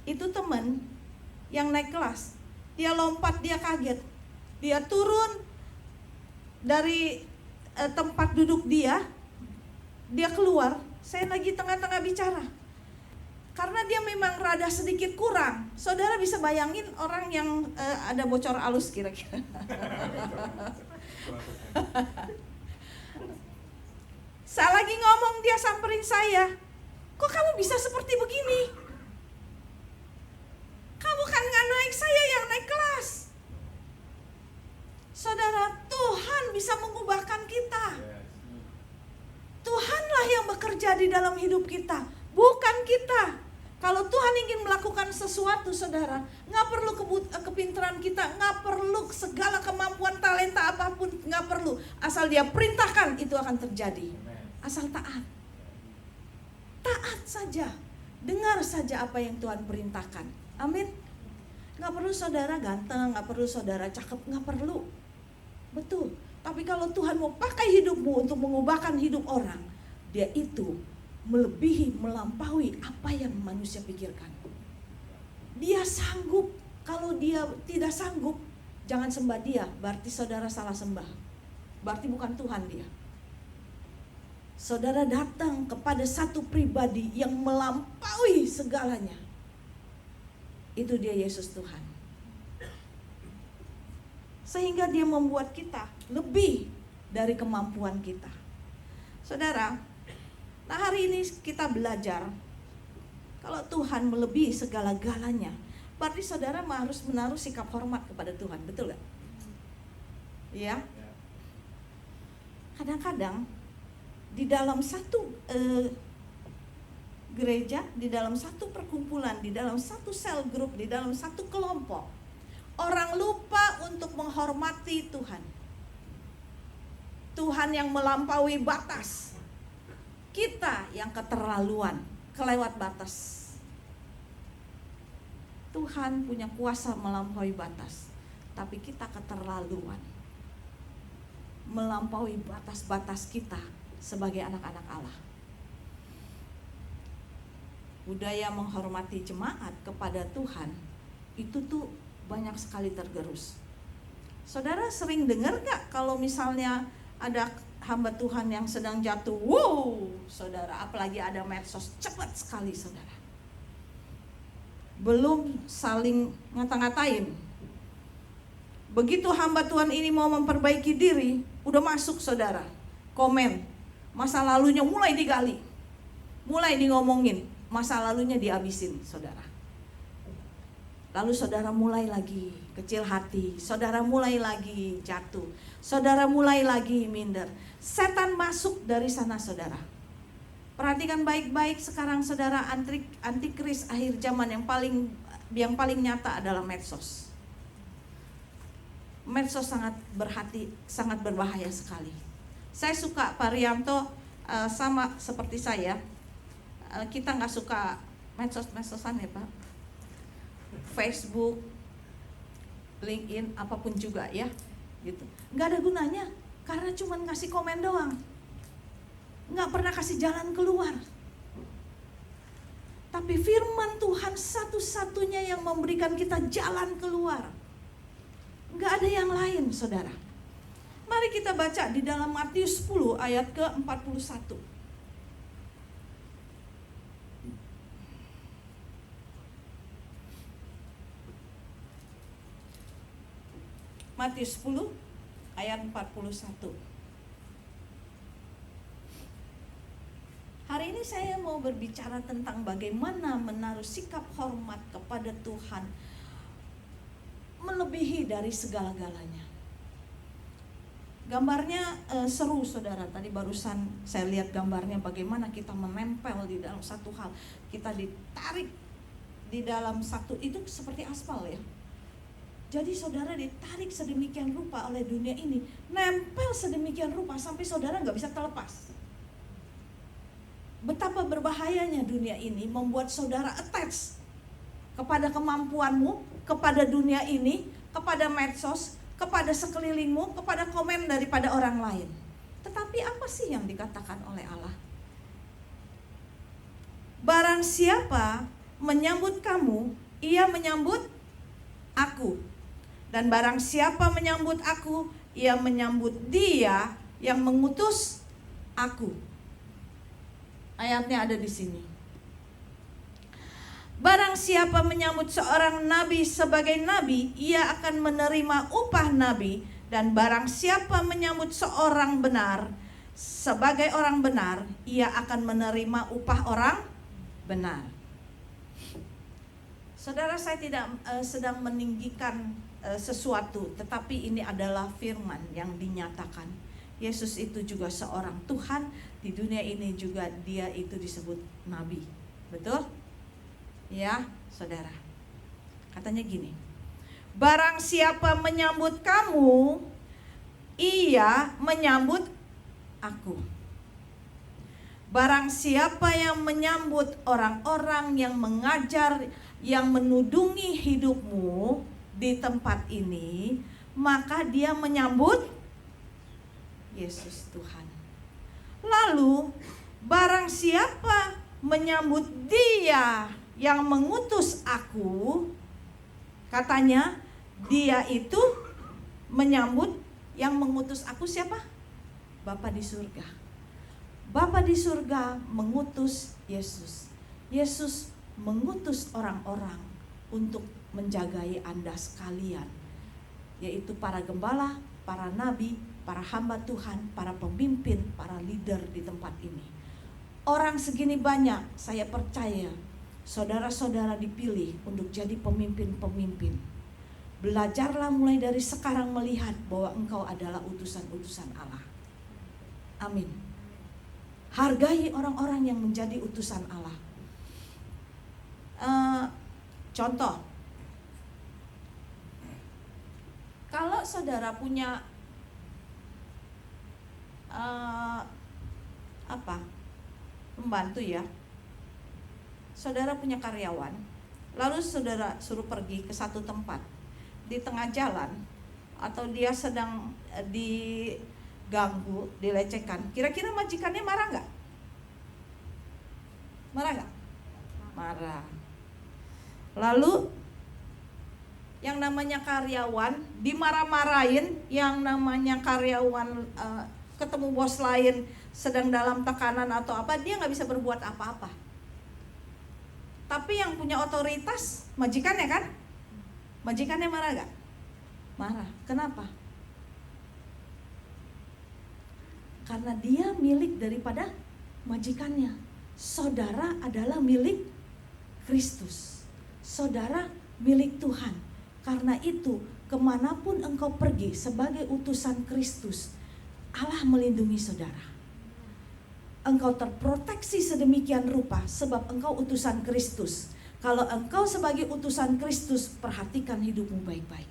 Speaker 4: itu teman yang naik kelas, dia lompat, dia kaget, dia turun dari tempat duduk dia keluar. Saya lagi tengah-tengah bicara, karena dia memang rada sedikit kurang. Saudara bisa bayangin orang yang ada bocor alus kira-kira. Saya lagi ngomong, dia samperin saya. Kok kamu bisa seperti begini? Kamu kan gak naik, saya yang naik kelas. Saudara, Tuhan bisa mengubahkan kita. Tuhanlah yang bekerja di dalam hidup kita, bukan kita. Kalau Tuhan ingin melakukan sesuatu, saudara, gak perlu kepintaran kita, gak perlu segala kemampuan, talenta apapun, gak perlu. Asal dia perintahkan, itu akan terjadi. Asal taat. Taat saja, dengar saja apa yang Tuhan perintahkan. Amin. Gak perlu saudara ganteng, gak perlu saudara cakep, gak perlu. Betul. Tapi kalau Tuhan mau pakai hidupmu untuk mengubahkan hidup orang, dia itu melebihi, melampaui apa yang manusia pikirkan. Dia sanggup. Kalau dia tidak sanggup, jangan sembah dia. Berarti saudara salah sembah. Berarti bukan Tuhan dia. Saudara datang kepada satu pribadi yang melampaui segalanya. Itu dia Yesus Tuhan. Sehingga dia membuat kita lebih dari kemampuan kita. Saudara, nah hari ini kita belajar kalau Tuhan melebihi segala-galanya, berarti saudara harus menaruh sikap hormat kepada Tuhan, betul gak? Iya. Kadang-kadang di dalam satu gereja, di dalam satu perkumpulan, di dalam satu sel grup, di dalam satu kelompok, orang lupa untuk menghormati Tuhan. Tuhan yang melampaui batas, kita yang keterlaluan, kelewat batas. Tuhan punya kuasa melampaui batas, tapi kita keterlaluan, melampaui batas-batas kita sebagai anak-anak Allah. Budaya menghormati jemaat kepada Tuhan itu tuh banyak sekali tergerus. Saudara sering dengar gak kalau misalnya ada hamba Tuhan yang sedang jatuh, wow, saudara, apalagi ada medsos, cepat sekali saudara. Belum saling ngata-ngatain, begitu hamba Tuhan ini mau memperbaiki diri, udah masuk saudara, komen, masa lalunya mulai digali, mulai di ngomongin, masa lalunya dihabisin saudara. Lalu saudara mulai lagi kecil hati, saudara mulai lagi jatuh, saudara mulai lagi minder. Setan masuk dari sana saudara. Perhatikan baik-baik sekarang saudara, antikris akhir zaman yang paling nyata adalah medsos. Medsos sangat berbahaya sekali. Saya suka Pak Rianto, sama seperti saya, kita nggak suka medsos-medsosan ya Pak. Facebook, LinkedIn, apapun juga ya, gitu. Nggak ada gunanya, karena cuma ngasih komen doang, nggak pernah kasih jalan keluar. Tapi firman Tuhan satu-satunya yang memberikan kita jalan keluar. Nggak ada yang lain, saudara. Mari kita baca di dalam Matius 10 ayat ke-41. Matius 10 ayat 41. Hari ini saya mau berbicara tentang bagaimana menaruh sikap hormat kepada Tuhan melebihi dari segala-galanya. Gambarnya seru saudara, tadi barusan saya lihat gambarnya bagaimana kita menempel di dalam satu hal. Kita ditarik di dalam satu, itu seperti aspal ya. Jadi saudara ditarik sedemikian rupa oleh dunia ini, nempel sedemikian rupa sampai saudara gak bisa terlepas. Betapa berbahayanya dunia ini membuat saudara attach kepada kemampuanmu, kepada dunia ini, kepada medsos, kepada sekelilingmu, kepada komen daripada orang lain. Tetapi apa sih yang dikatakan oleh Allah? Barang siapa menyambut kamu, ia menyambut aku. Dan barang siapa menyambut aku, ia menyambut Dia yang mengutus aku. Ayatnya ada di sini. Barang siapa menyambut seorang nabi sebagai nabi, ia akan menerima upah nabi. Dan barang siapa menyambut seorang benar sebagai orang benar, ia akan menerima upah orang benar. Saudara, saya tidak sedang meninggikan sesuatu, tetapi ini adalah firman yang dinyatakan. Yesus itu juga seorang Tuhan, di dunia ini juga Dia itu disebut nabi. Betul? Ya, saudara. Katanya gini, barang siapa menyambut kamu, ia menyambut aku. Barang siapa yang menyambut orang-orang yang mengajar, yang menudungi hidupmu di tempat ini, maka dia menyambut Yesus Tuhan. Lalu barang siapa menyambut Dia yang mengutus aku, katanya dia itu menyambut yang mengutus aku siapa? Bapa di surga. Bapa di surga mengutus Yesus. Yesus mengutus orang-orang untuk menjagai Anda sekalian, yaitu para gembala, para nabi, para hamba Tuhan, para pemimpin, para leader di tempat ini. Orang segini banyak, saya percaya saudara-saudara dipilih untuk jadi pemimpin-pemimpin. Belajarlah mulai dari sekarang melihat bahwa engkau adalah utusan-utusan Allah. Amin. Hargai orang-orang yang menjadi utusan Allah. Contoh, kalau saudara punya pembantu ya, saudara punya karyawan, lalu saudara suruh pergi ke satu tempat, di tengah jalan atau dia sedang diganggu, dilecehkan, kira-kira majikannya marah nggak? Marah nggak? Marah. Lalu yang namanya karyawan dimarah-marahin, yang namanya karyawan ketemu bos lain sedang dalam tekanan atau apa, dia nggak bisa berbuat apa-apa. Tapi yang punya otoritas majikannya kan? Majikannya marah gak? Marah. Kenapa? Karena dia milik daripada majikannya. Saudara adalah milik Kristus. Saudara milik Tuhan. Karena itu kemanapun engkau pergi sebagai utusan Kristus, Allah melindungi saudara. Engkau terproteksi sedemikian rupa sebab engkau utusan Kristus. Kalau engkau sebagai utusan Kristus, perhatikan hidupmu baik-baik.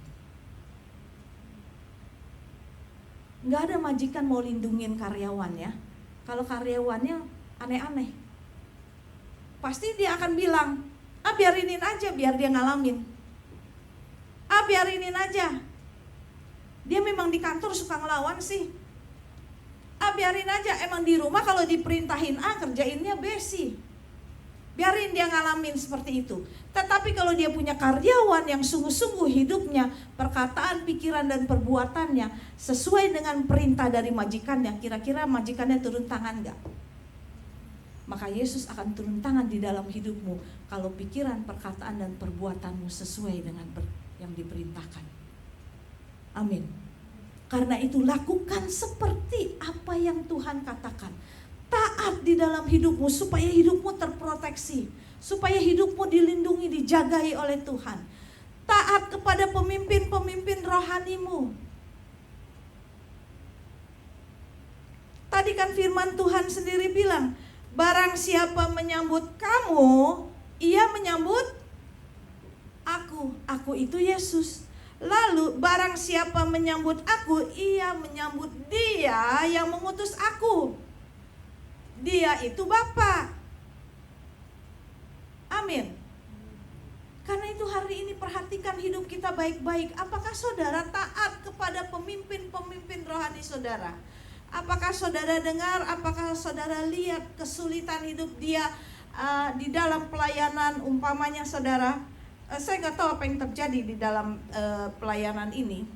Speaker 4: Nggak ada majikan mau lindungin karyawannya kalau karyawannya aneh-aneh. Pasti dia akan bilang, biarinin aja biar dia ngalamin. Biarinin aja. Dia memang di kantor suka ngelawan sih. Biarin aja, emang di rumah kalau diperintahin kerjainnya B sih. Biarin dia ngalamin seperti itu. Tetapi kalau dia punya karyawan yang sungguh-sungguh hidupnya, perkataan, pikiran, dan perbuatannya sesuai dengan perintah dari majikannya, kira-kira majikannya turun tangan gak? Maka Yesus akan turun tangan di dalam hidupmu kalau pikiran, perkataan, dan perbuatanmu sesuai dengan yang diperintahkan. Amin. Karena itu lakukan seperti apa yang Tuhan katakan. Taat di dalam hidupmu supaya hidupmu terproteksi, supaya hidupmu dilindungi, dijagai oleh Tuhan. Taat kepada pemimpin-pemimpin rohanimu. Tadi kan firman Tuhan sendiri bilang, barang siapa menyambut kamu, ia menyambut aku. Aku itu Yesus. Lalu barang siapa menyambut aku, ia menyambut Dia yang mengutus aku. Dia itu Bapa. Amin. Karena itu hari ini perhatikan hidup kita baik-baik. Apakah saudara taat kepada pemimpin-pemimpin rohani saudara? Apakah saudara dengar, apakah saudara lihat kesulitan hidup dia di dalam pelayanan? Umpamanya saudara, saya nggak tahu apa yang terjadi di dalam pelayanan ini,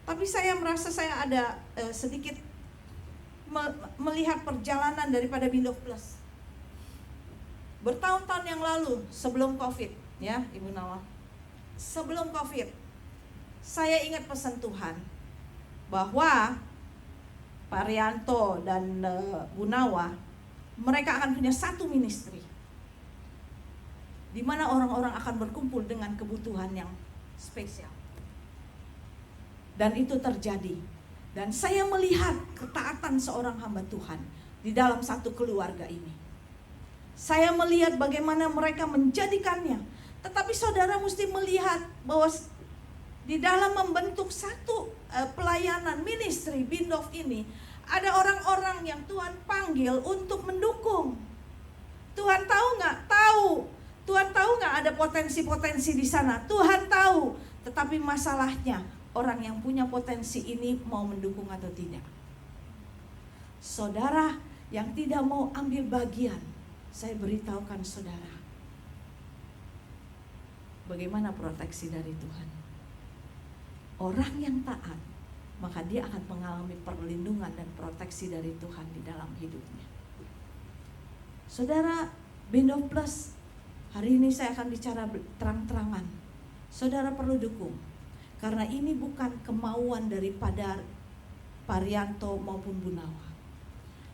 Speaker 4: tapi saya merasa saya ada sedikit melihat perjalanan daripada Bindof Plus. Bertahun-tahun yang lalu sebelum COVID, ya Ibu Nawa, sebelum COVID, saya ingat pesan Tuhan bahwa Pak Rianto dan Bu Nawa, mereka akan punya satu ministry, di mana orang-orang akan berkumpul dengan kebutuhan yang spesial. Dan itu terjadi. Dan saya melihat ketaatan seorang hamba Tuhan di dalam satu keluarga ini. Saya melihat bagaimana mereka menjadikannya. Tetapi saudara mesti melihat bahwa di dalam membentuk satu pelayanan ministry Bindof ini, ada orang-orang yang Tuhan panggil untuk mendukung. Tuhan tahu nggak? Tahu. Tuhan tahu nggak ada potensi-potensi di sana? Tuhan tahu. Tetapi masalahnya orang yang punya potensi ini mau mendukung atau tidak. Saudara yang tidak mau ambil bagian, saya beritahukan saudara, bagaimana proteksi dari Tuhan. Orang yang taat, maka dia akan mengalami perlindungan dan proteksi dari Tuhan di dalam hidupnya. Saudara, Bindof Plus, hari ini saya akan bicara terang-terangan. Saudara perlu dukung, karena ini bukan kemauan daripada Pak Rianto maupun Bu Nawa.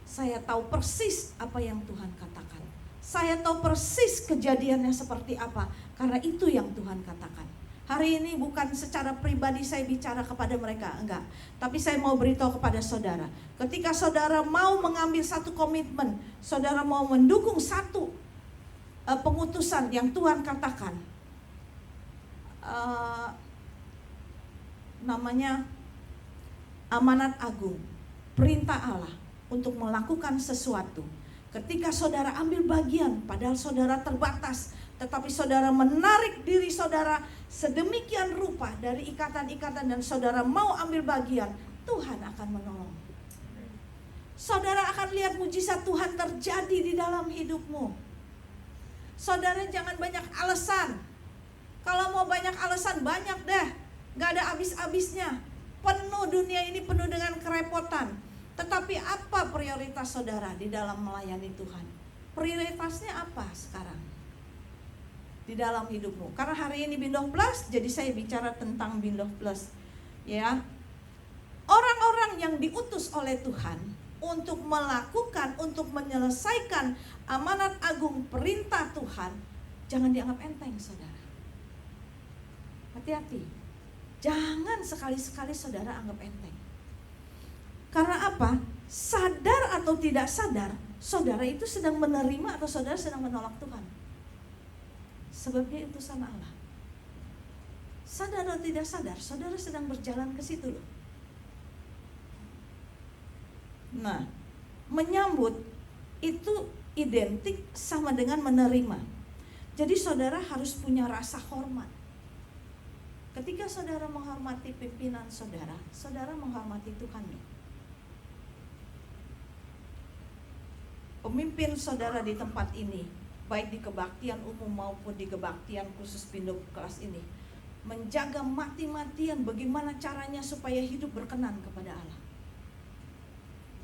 Speaker 4: Saya tahu persis apa yang Tuhan katakan. Saya tahu persis kejadiannya seperti apa, karena itu yang Tuhan katakan. Hari ini bukan secara pribadi saya bicara kepada mereka, enggak. Tapi saya mau beritahu kepada saudara, ketika saudara mau mengambil satu komitmen, saudara mau mendukung satu pengutusan yang Tuhan katakan, namanya amanat agung, perintah Allah untuk melakukan sesuatu. Ketika saudara ambil bagian, padahal saudara terbatas, tetapi saudara menarik diri saudara sedemikian rupa dari ikatan-ikatan dan saudara mau ambil bagian, Tuhan akan menolong. Saudara akan lihat mujizat Tuhan terjadi di dalam hidupmu. Saudara jangan banyak alasan. Kalau mau banyak alasan, banyak deh, gak ada habis-habisnya. Penuh dunia ini, penuh dengan kerepotan. Tetapi apa prioritas saudara di dalam melayani Tuhan? Prioritasnya apa sekarang di dalam hidupmu? Karena hari ini Bindof Plus, jadi saya bicara tentang Bindof Plus, ya. Orang-orang yang diutus oleh Tuhan untuk melakukan, untuk menyelesaikan amanat agung perintah Tuhan, jangan dianggap enteng, saudara. Hati-hati, jangan sekali-sekali saudara anggap enteng. Karena apa? Sadar atau tidak sadar, saudara itu sedang menerima atau saudara sedang menolak Tuhan. Sebabnya utusan Allah. Sadar atau tidak sadar, saudara sedang berjalan ke situ loh. Nah, menyambut itu identik sama dengan menerima. Jadi saudara harus punya rasa hormat. Ketika saudara menghormati pimpinan saudara, saudara menghormati Tuhan. Pemimpin saudara di tempat ini, baik di kebaktian umum maupun di kebaktian khusus Bindof Plus ini, menjaga mati-matian bagaimana caranya supaya hidup berkenan kepada Allah.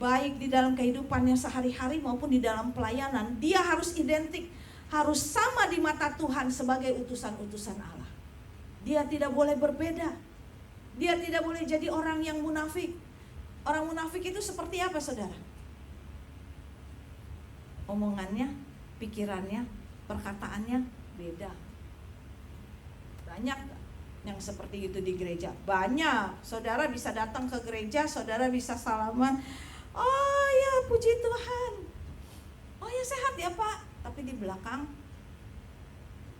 Speaker 4: Baik di dalam kehidupannya sehari-hari maupun di dalam pelayanan, dia harus identik, harus sama di mata Tuhan sebagai utusan-utusan Allah. Dia tidak boleh berbeda. Dia tidak boleh jadi orang yang munafik. Orang munafik itu seperti apa, saudara? Omongannya, pikirannya, perkataannya beda. Banyak yang seperti itu di gereja. Banyak. Saudara bisa datang ke gereja, saudara bisa salaman. Oh ya, puji Tuhan. Oh ya, sehat ya Pak. Tapi di belakang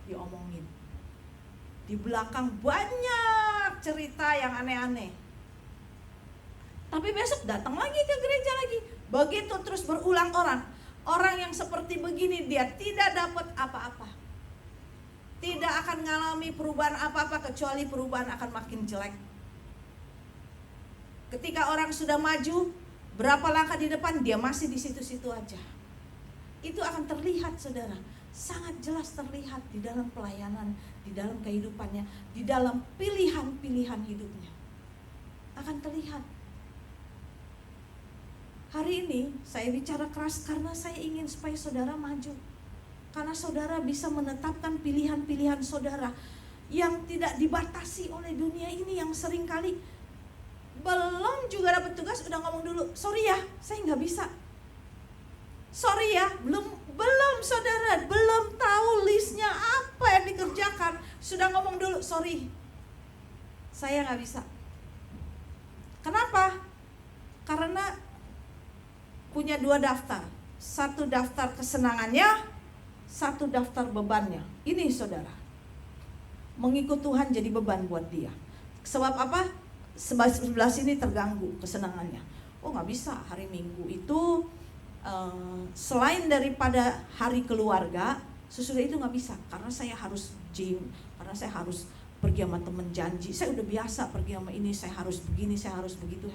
Speaker 4: diomongin. Di belakang banyak cerita yang aneh-aneh. Tapi besok datang lagi ke gereja lagi. Begitu terus berulang orang. Orang yang seperti begini dia tidak dapat apa-apa. Tidak akan mengalami perubahan apa-apa kecuali perubahan akan makin jelek. Ketika orang sudah maju, berapa langkah di depan dia masih di situ-situ aja. Itu akan terlihat, saudara. Sangat jelas terlihat di dalam pelayanan, di dalam kehidupannya, di dalam pilihan-pilihan hidupnya. Akan terlihat. Hari ini saya bicara keras karena saya ingin supaya saudara maju. Karena saudara bisa menetapkan pilihan-pilihan saudara yang tidak dibatasi oleh dunia ini yang seringkali belum juga dapat tugas udah ngomong dulu, sorry ya, saya nggak bisa. Sorry ya, belum saudara, belum tahu listnya apa yang dikerjakan, sudah ngomong dulu, sorry, saya nggak bisa. Kenapa? Karena punya 2 daftar, 1 daftar kesenangannya, 1 daftar bebannya. Ini saudara, mengikut Tuhan jadi beban buat dia. Sebab apa? Sebelah sini terganggu kesenangannya. Oh nggak bisa, hari Minggu itu selain daripada hari keluarga, sesudah itu nggak bisa. Karena saya harus gym, karena saya harus pergi sama temen janji. Saya udah biasa pergi sama ini, saya harus begini, saya harus begitu.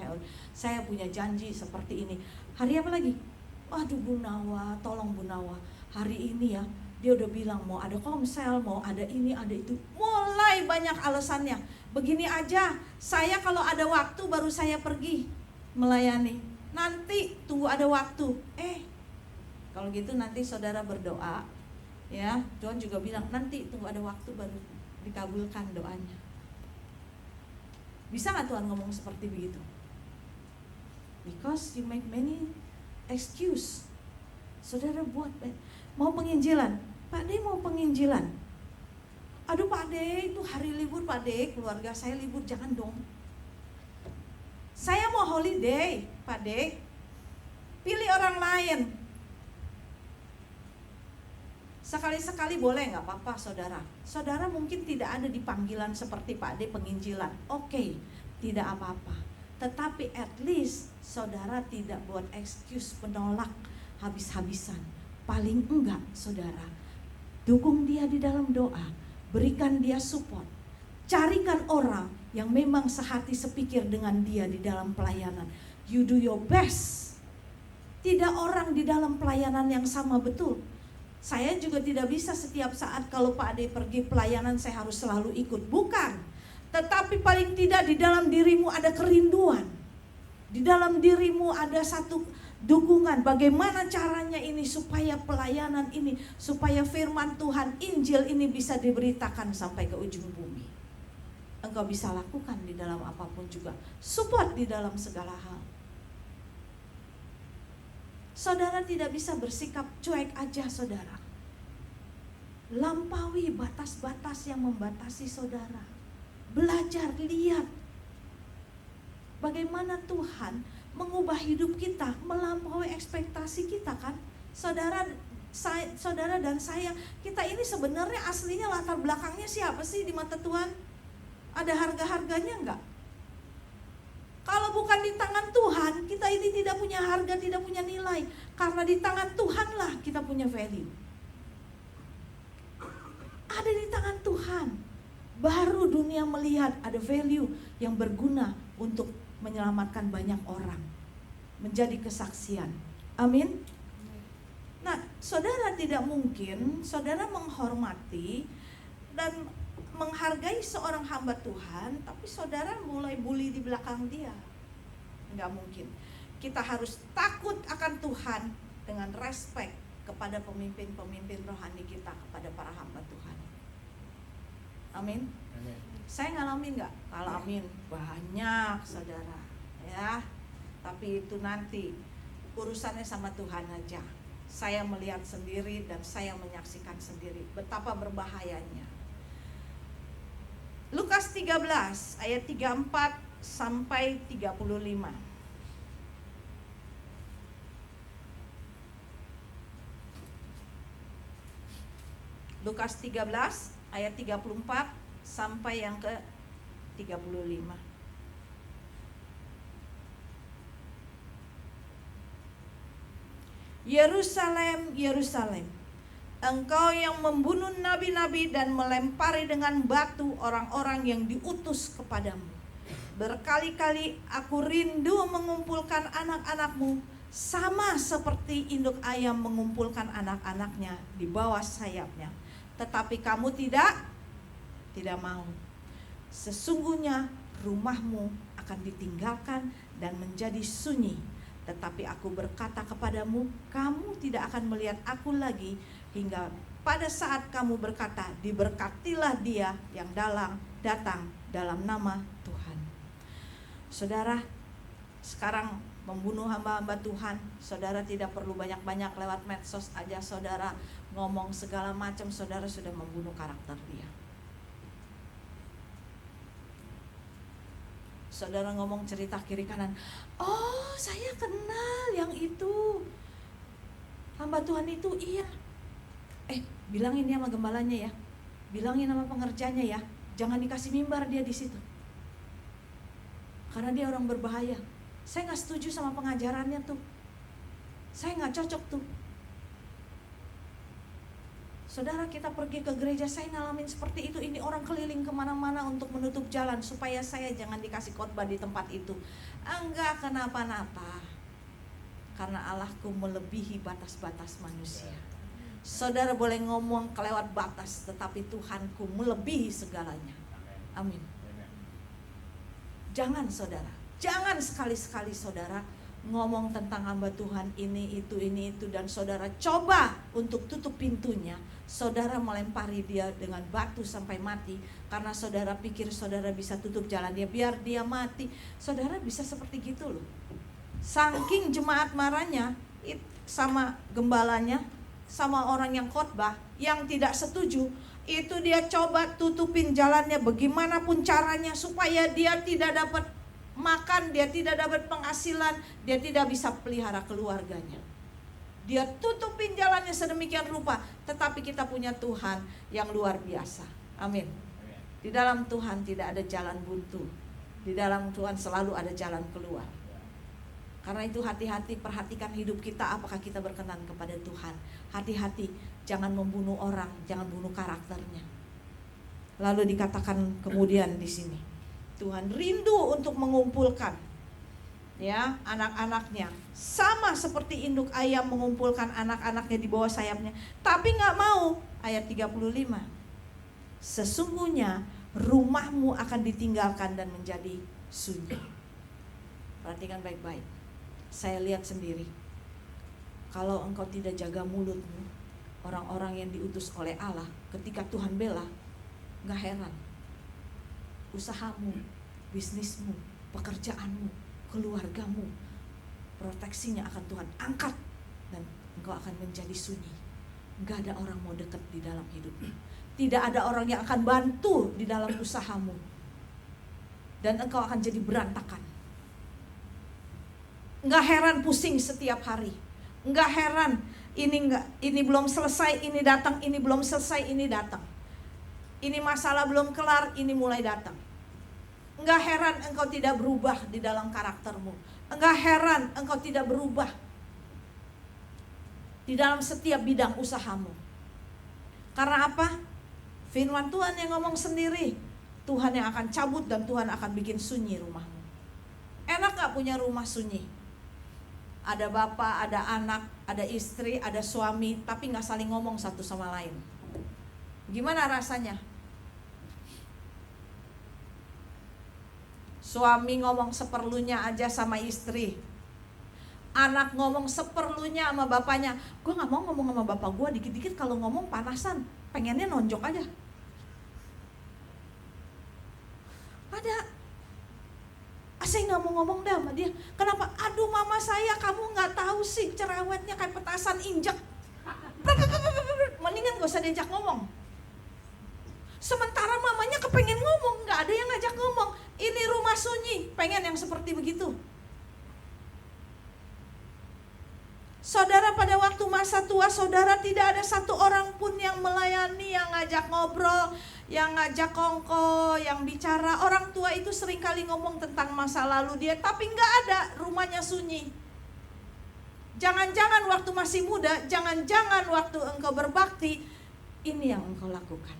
Speaker 4: Saya punya janji seperti ini. Hari apa lagi? Waduh Bu Nawa, tolong Bu Nawa. Hari ini ya, dia udah bilang mau ada komsel, mau ada ini, ada itu. Mulai banyak alasannya. Begini aja, saya kalau ada waktu baru saya pergi melayani. Nanti tunggu ada waktu. Kalau gitu nanti saudara berdoa, ya. Tuhan juga bilang nanti tunggu ada waktu baru dikabulkan doanya. Bisa nggak Tuhan ngomong seperti begitu? Because you make many excuse. Saudara buat mau penginjilan, Pak De mau penginjilan. Aduh Pak De, itu hari libur Pak De, keluarga saya libur, jangan dong. Saya mau holiday, Pak De. Pilih orang lain. Sekali-sekali boleh, nggak apa-apa saudara. Saudara mungkin tidak ada di panggilan seperti Pak De penginjilan. Oke, tidak apa-apa. Tetapi at least saudara tidak buat excuse menolak habis-habisan. Paling enggak saudara, dukung dia di dalam doa. Berikan dia support. Carikan orang yang memang sehati sepikir dengan dia di dalam pelayanan. You do your best. Tidak orang di dalam pelayanan yang sama betul. Saya juga tidak bisa setiap saat kalau Pak Ade pergi pelayanan saya harus selalu ikut. Bukan. Tetapi paling tidak di dalam dirimu ada kerinduan. Di dalam dirimu ada satu dukungan. Bagaimana caranya ini supaya pelayanan ini, supaya firman Tuhan, Injil ini bisa diberitakan sampai ke ujung bumi. Engkau bisa lakukan di dalam apapun juga. Support di dalam segala hal. Saudara tidak bisa bersikap cuek aja saudara. Lampaui batas-batas yang membatasi saudara. Belajar, lihat bagaimana Tuhan mengubah hidup kita, melampaui ekspektasi kita kan. Saudara dan saya, kita ini sebenarnya aslinya latar belakangnya siapa sih di mata Tuhan? Ada harga-harganya enggak? Kalau bukan di tangan Tuhan, kita ini tidak punya harga, tidak punya nilai. Karena di tangan Tuhanlah kita punya value. Ada di tangan Tuhan. Baru dunia melihat ada value yang berguna untuk menyelamatkan banyak orang. Menjadi kesaksian. Amin. Nah, saudara tidak mungkin, saudara menghormati dan menghargai seorang hamba Tuhan, tapi saudara mulai bully di belakang dia. Enggak mungkin. Kita harus takut akan Tuhan dengan respect kepada pemimpin-pemimpin rohani kita, kepada para hamba Tuhan.
Speaker 3: Amin. Saya ngalamin nggak? Ngalamin banyak, saudara. Ya, tapi itu nanti urusannya sama Tuhan aja. Saya melihat sendiri dan saya menyaksikan sendiri betapa berbahayanya. Lukas 13 ayat 34 sampai 35. Lukas 13 ayat 34 sampai yang ke 35. Yerusalem, Yerusalem, engkau yang membunuh nabi-nabi dan melempari dengan batu orang-orang yang diutus kepadamu. Berkali-kali aku rindu mengumpulkan anak-anakmu, sama seperti induk ayam mengumpulkan anak-anaknya di bawah sayapnya. Tetapi kamu tidak mau. Sesungguhnya rumahmu akan ditinggalkan dan menjadi sunyi. Tetapi aku berkata kepadamu, kamu tidak akan melihat aku lagi hingga pada saat kamu berkata, diberkatilah dia yang datang dalam nama Tuhan. Saudara, sekarang membunuh hamba-hamba Tuhan, saudara tidak perlu banyak-banyak lewat medsos aja, saudara ngomong segala macam, saudara sudah membunuh karakter dia. Saudara ngomong cerita kiri kanan, oh saya kenal yang itu, hamba Tuhan itu, iya. Bilangin ya sama gembalanya ya, bilangin sama pengerjanya ya, jangan dikasih mimbar dia di situ, karena dia orang berbahaya. Saya nggak setuju sama pengajarannya tuh, saya nggak cocok tuh. Saudara, kita pergi ke gereja, saya ngalamin seperti itu. Ini orang keliling kemana-mana untuk menutup jalan supaya saya jangan dikasih khotbah di tempat itu. Enggak kenapa-napa, karena Allahku melebihi batas-batas manusia. Saudara boleh ngomong kelewat batas, tetapi Tuhanku melebihi segalanya. Amin. Jangan saudara, jangan sekali-sekali saudara ngomong tentang hamba Tuhan ini itu dan saudara coba untuk tutup pintunya. Saudara melempari dia dengan batu sampai mati karena saudara pikir saudara bisa tutup jalannya biar dia mati. Saudara bisa seperti gitu loh. Saking jemaat marahnya sama gembalanya, sama orang yang khotbah yang tidak setuju, itu dia coba tutupin jalannya bagaimanapun caranya supaya dia tidak dapat makan, dia tidak dapat penghasilan, dia tidak bisa pelihara keluarganya. Dia tutupin jalannya sedemikian rupa. Tetapi kita punya Tuhan yang luar biasa. Amin. Di dalam Tuhan tidak ada jalan buntu. Di dalam Tuhan selalu ada jalan keluar. Karena itu hati-hati, perhatikan hidup kita, apakah kita berkenan kepada Tuhan. Hati-hati, jangan membunuh orang, jangan bunuh karakternya. Lalu dikatakan kemudian di sini, Tuhan rindu untuk mengumpulkan ya anak-anaknya, sama seperti induk ayam mengumpulkan anak-anaknya di bawah sayapnya, tapi nggak mau. Ayat 35, sesungguhnya rumahmu akan ditinggalkan dan menjadi sunyi. Perhatikan baik-baik. Saya lihat sendiri, kalau engkau tidak jaga mulutmu, orang-orang yang diutus oleh Allah, ketika Tuhan bela, nggak heran usahamu, bisnismu, pekerjaanmu, keluargamu, proteksinya akan Tuhan angkat dan engkau akan menjadi sunyi. Enggak ada orang mau dekat di dalam hidupmu. Tidak ada orang yang akan bantu di dalam usahamu. Dan engkau akan jadi berantakan. Enggak heran pusing setiap hari. Enggak heran ini belum selesai, ini datang, ini belum selesai, ini datang. Ini masalah belum kelar, ini mulai datang. Enggak heran engkau tidak berubah di dalam karaktermu. Enggak heran engkau tidak berubah di dalam setiap bidang usahamu. Karena apa? Firman Tuhan yang ngomong sendiri, Tuhan yang akan cabut dan Tuhan akan bikin sunyi rumahmu. Enak gak punya rumah sunyi? Ada bapak, ada anak, ada istri, ada suami, tapi gak saling ngomong satu sama lain. Gimana rasanya? Suami ngomong seperlunya aja sama istri, anak ngomong seperlunya sama bapaknya. Gue gak mau ngomong sama bapak gue, dikit-dikit kalau ngomong panasan, pengennya nonjok aja.
Speaker 4: saya nggak mau ngomong dah sama dia. Kenapa? Aduh mama saya, kamu nggak tahu sih cerewetnya kayak petasan injek. Mendingan gak usah diajak ngomong. Sementara mamanya kepengen ngomong, nggak ada yang ngajak ngomong. Ini rumah sunyi, pengen yang seperti begitu. Saudara, pada waktu masa tua saudara tidak ada satu orang pun yang melayani, yang ngajak ngobrol, yang ngajak kongko, yang bicara. Orang tua itu seringkali ngomong tentang masa lalu dia, tapi nggak ada, rumahnya sunyi. Jangan-jangan waktu masih muda, jangan-jangan waktu engkau berbakti, ini yang engkau lakukan.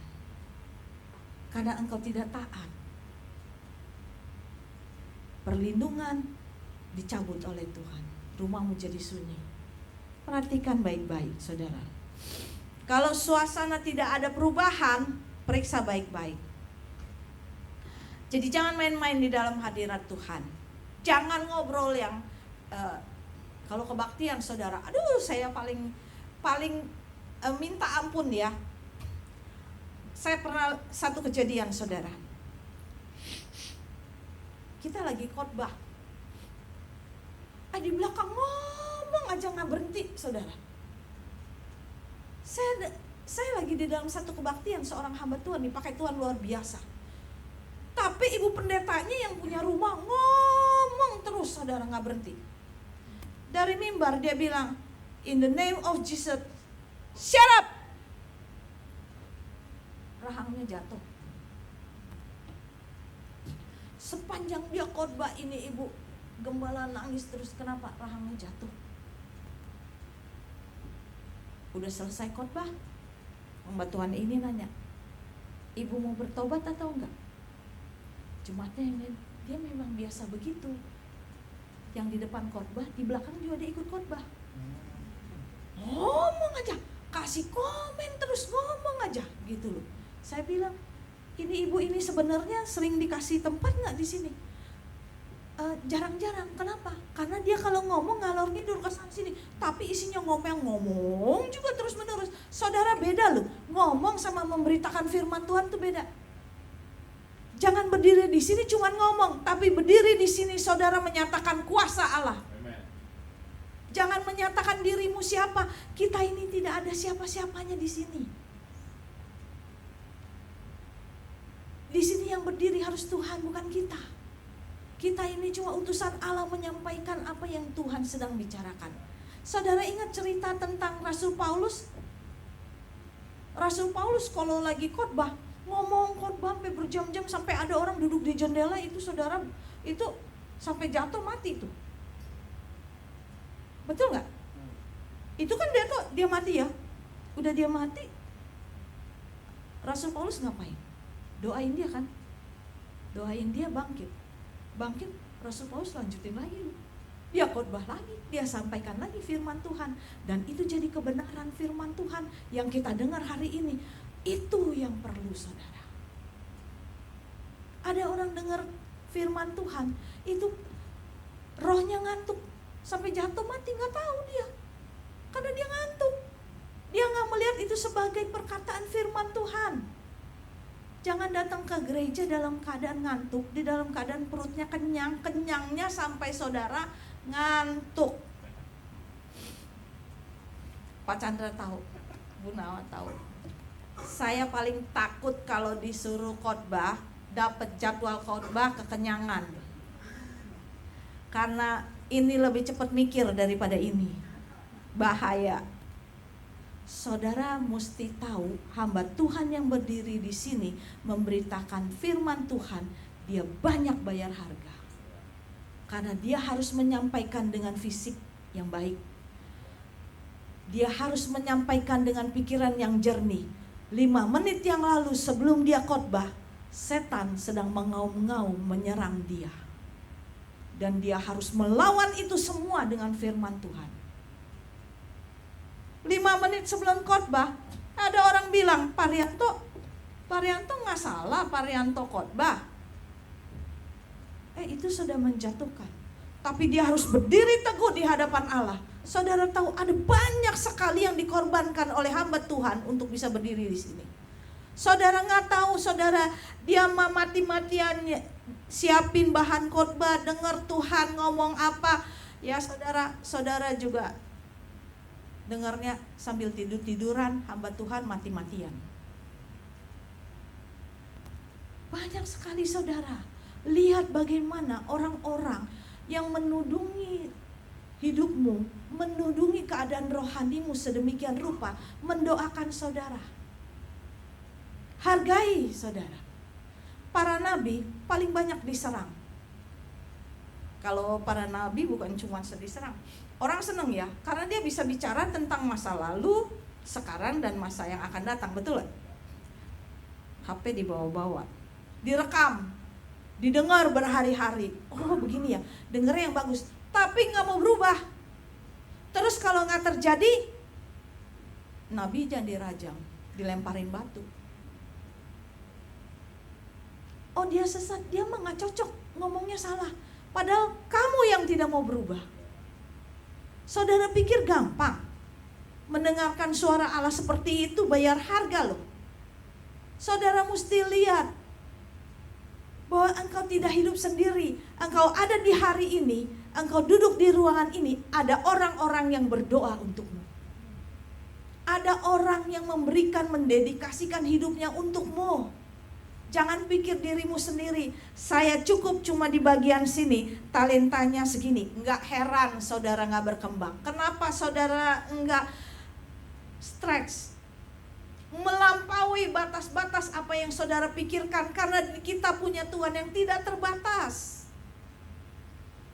Speaker 4: Karena engkau tidak taat. Perlindungan dicabut oleh Tuhan, rumahmu jadi sunyi. Perhatikan baik-baik saudara. Kalau suasana tidak ada perubahan, periksa baik-baik. Jadi jangan main-main di dalam hadirat Tuhan. Jangan ngobrol yang kalau kebaktian saudara, aduh saya paling minta ampun ya. Saya pernah satu kejadian saudara. Kita lagi khotbah. Di belakang ngomong aja nggak berhenti saudara. Saya lagi di dalam satu kebaktian, seorang hamba Tuhan dipakai Tuhan luar biasa. Tapi ibu pendetanya yang punya rumah ngomong terus saudara, nggak berhenti. Dari mimbar dia bilang, in the name of Jesus, shut up. Rahangnya jatuh. Sepanjang dia khotbah ini ibu gembala nangis terus. Kenapa? Rahangnya jatuh. Udah selesai khotbah, hamba Tuhan ini nanya, ibu mau bertobat atau enggak? Jemaatnya dia memang biasa begitu. Yang di depan khotbah, di belakang juga dia ikut khotbah. Ngomong aja, kasih komen terus, ngomong aja gitu loh. Saya bilang, ini ibu ini sebenarnya sering dikasih tempat nggak di sini? Jarang-jarang. Kenapa? Karena dia kalau ngomong ngalor ngidul ke sana sini, tapi isinya ngomong juga terus menerus. Saudara, beda loh. Ngomong sama memberitakan firman Tuhan itu beda. Jangan berdiri di sini cuma ngomong, tapi berdiri di sini saudara menyatakan kuasa Allah. Amen. Jangan menyatakan dirimu siapa. Kita ini tidak ada siapa-siapanya di sini. Di sini yang berdiri harus Tuhan, bukan kita. Kita ini cuma utusan Allah menyampaikan apa yang Tuhan sedang bicarakan. Saudara ingat cerita tentang Rasul Paulus? Rasul Paulus kalau lagi khotbah, ngomong khotbah sampai berjam-jam, sampai ada orang duduk di jendela itu saudara, itu sampai jatuh mati tuh. Betul nggak? Itu kan dia mati ya. Udah dia mati, Rasul Paulus ngapain? Doain dia kan? Doain dia bangkit. Bangkit, Rasul Paulus lanjutin lagi. Dia khotbah lagi, dia sampaikan lagi firman Tuhan. Dan itu jadi kebenaran firman Tuhan yang kita dengar hari ini. Itu yang perlu saudara. Ada orang dengar firman Tuhan, itu rohnya ngantuk, sampai jatuh mati, gak tahu dia. Karena dia ngantuk. Dia gak melihat itu sebagai perkataan firman Tuhan. Jangan datang ke gereja dalam keadaan ngantuk, di dalam keadaan perutnya kenyangnya sampai saudara ngantuk. Pak Chandra tahu, Bu Nawa tahu. Saya paling takut kalau disuruh khotbah, dapat jadwal khotbah kekenyangan. Karena ini lebih cepat mikir daripada ini. Bahaya. Saudara mesti tahu, hamba Tuhan yang berdiri di sini memberitakan firman Tuhan, dia banyak bayar harga. Karena dia harus menyampaikan dengan fisik yang baik. Dia harus menyampaikan dengan pikiran yang jernih. 5 menit yang lalu sebelum dia khotbah, setan sedang mengaum-ngaum menyerang dia. Dan dia harus melawan itu semua dengan firman Tuhan. 5 menit sebelum khotbah, ada orang bilang, Pak Rianto nggak salah, Pak Rianto khotbah. Itu sudah menjatuhkan. Tapi dia harus berdiri teguh di hadapan Allah. Saudara tahu ada banyak sekali yang dikorbankan oleh hamba Tuhan untuk bisa berdiri di sini. Saudara nggak tahu, saudara, dia mati-matian siapin bahan khotbah, dengar Tuhan ngomong apa. Ya saudara juga dengarnya sambil tiduran, hamba Tuhan mati-matian. Banyak sekali saudara, lihat bagaimana orang-orang yang menudungi hidupmu, menudungi keadaan rohanimu sedemikian rupa, mendoakan saudara. Hargai saudara. Para nabi paling banyak diserang. Kalau para nabi bukan cuma diserang, orang seneng ya, karena dia bisa bicara tentang masa lalu, sekarang, dan masa yang akan datang, betul gak? HP dibawa-bawa, direkam, didengar berhari-hari. Oh begini ya, dengernya yang bagus, tapi gak mau berubah. Terus kalau gak terjadi, nabi jangan dirajam, dilemparin batu. Oh dia sesat, dia mah gak cocok, ngomongnya salah. Padahal kamu yang tidak mau berubah. Saudara pikir gampang mendengarkan suara Allah seperti itu, bayar harga loh. Saudara mesti lihat bahwa engkau tidak hidup sendiri. Engkau ada di hari ini, engkau duduk di ruangan ini, ada orang-orang yang berdoa untukmu. Ada orang yang memberikan, mendedikasikan hidupnya untukmu. Jangan pikir dirimu sendiri, saya cukup cuma di bagian sini, talentanya segini. Enggak heran saudara enggak berkembang. Kenapa saudara enggak stretch, melampaui batas-batas apa yang saudara pikirkan? Karena kita punya Tuhan yang tidak terbatas.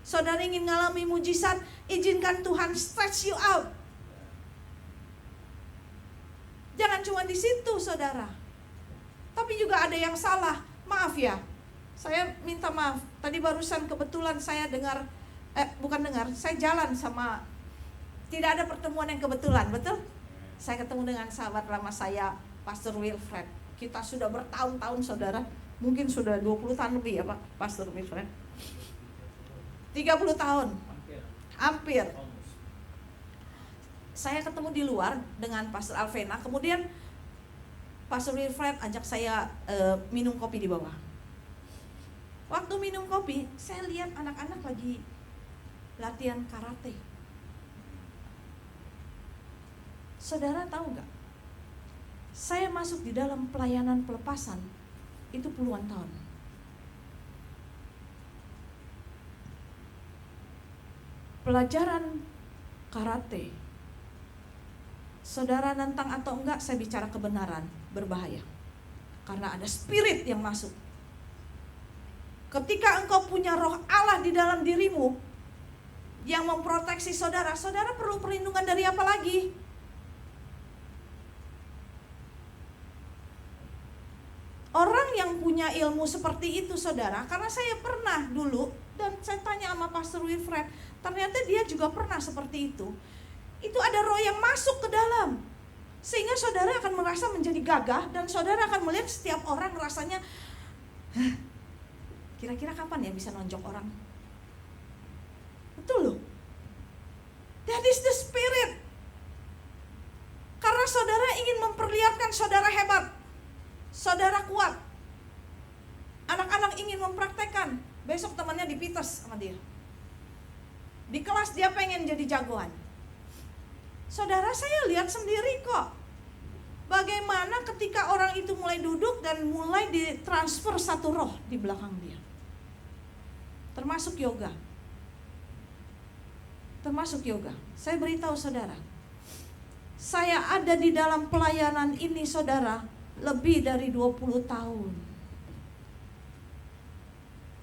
Speaker 4: Saudara ingin mengalami mujizat, izinkan Tuhan stretch you out. Jangan cuma di situ saudara. Tapi juga ada yang salah. Maaf ya, saya minta maaf. Tadi barusan kebetulan saya saya jalan sama, tidak ada pertemuan yang kebetulan, betul? Saya ketemu dengan sahabat lama saya, Pastor Wilfred. Kita sudah bertahun-tahun saudara, mungkin sudah 20 tahun lebih ya Pak, Pastor Wilfred. 30 tahun, hampir. Saya ketemu di luar dengan Pastor Alvena, kemudian Pastor Wilfred ajak saya minum kopi di bawah. Waktu minum kopi, saya lihat anak-anak lagi latihan karate. Saudara tahu gak? Saya masuk di dalam pelayanan pelepasan itu puluhan tahun. Pelajaran karate, saudara nentang atau enggak, saya bicara kebenaran, berbahaya. Karena ada spirit yang masuk. Ketika engkau punya roh Allah di dalam dirimu yang memproteksi saudara, saudara perlu perlindungan dari apa lagi? Orang yang punya ilmu seperti itu saudara, karena saya pernah dulu, dan saya tanya sama Pastor Wilfred, ternyata dia juga pernah seperti itu. Itu ada roh yang masuk ke dalam, sehingga saudara akan merasa menjadi gagah, dan saudara akan melihat setiap orang rasanya, kira-kira kapan ya bisa nonjok orang? Betul loh. That is the spirit. Karena saudara ingin memperlihatkan saudara hebat, saudara kuat. Anak-anak ingin mempraktekkan, besok temannya dipites sama dia. Di kelas dia pengen jadi jagoan. Saudara, saya lihat sendiri kok, bagaimana ketika orang itu mulai duduk dan mulai ditransfer satu roh di belakang dia. Termasuk yoga. Saya beritahu saudara, saya ada di dalam pelayanan ini saudara lebih dari 20 tahun.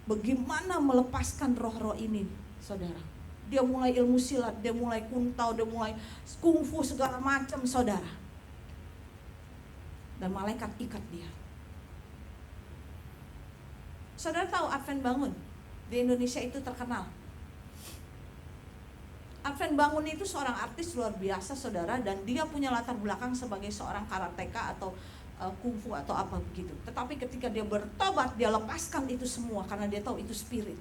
Speaker 4: Bagaimana melepaskan roh-roh ini saudara? Dia mulai ilmu silat, dia mulai kuntau, dia mulai kungfu segala macam saudara. Dan malaikat ikat dia. Saudara tahu Advent Bangun di Indonesia itu terkenal. Advent Bangun itu seorang artis luar biasa saudara, dan dia punya latar belakang sebagai seorang karateka atau kungfu atau apa begitu. Tetapi ketika dia bertobat, dia lepaskan itu semua karena dia tahu itu spirit.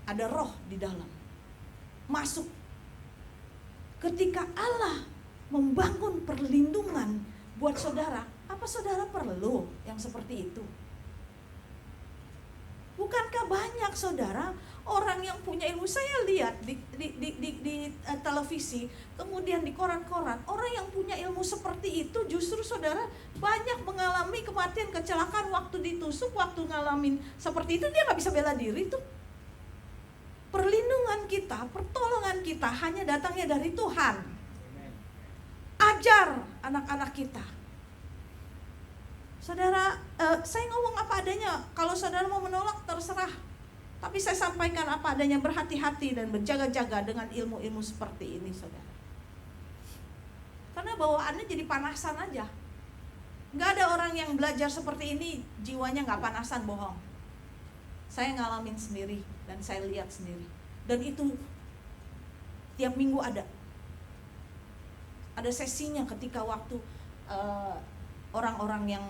Speaker 4: Ada roh di dalam. Masuk. Ketika Allah membangun perlindungan buat saudara, apa Apa saudara perlu yang seperti itu? Bukankah banyak saudara orang yang punya ilmu? Saya lihat di televisi, kemudian di koran-koran, orang yang punya ilmu seperti itu justru saudara banyak mengalami kematian, kecelakaan waktu ditusuk, waktu ngalamin seperti itu dia nggak bisa bela diri tuh. Perlindungan kita, pertolongan kita hanya datangnya dari Tuhan. Ajar anak-anak kita. Saudara, saya ngomong apa adanya. Kalau saudara mau menolak terserah. Tapi saya sampaikan apa adanya, berhati-hati dan berjaga-jaga dengan ilmu-ilmu seperti ini, saudara. Karena bawaannya jadi panasan aja. Nggak ada orang yang belajar seperti ini jiwanya nggak panasan, bohong. Saya ngalamin sendiri dan saya lihat sendiri. Dan itu tiap minggu ada. Ada sesinya ketika waktu orang-orang yang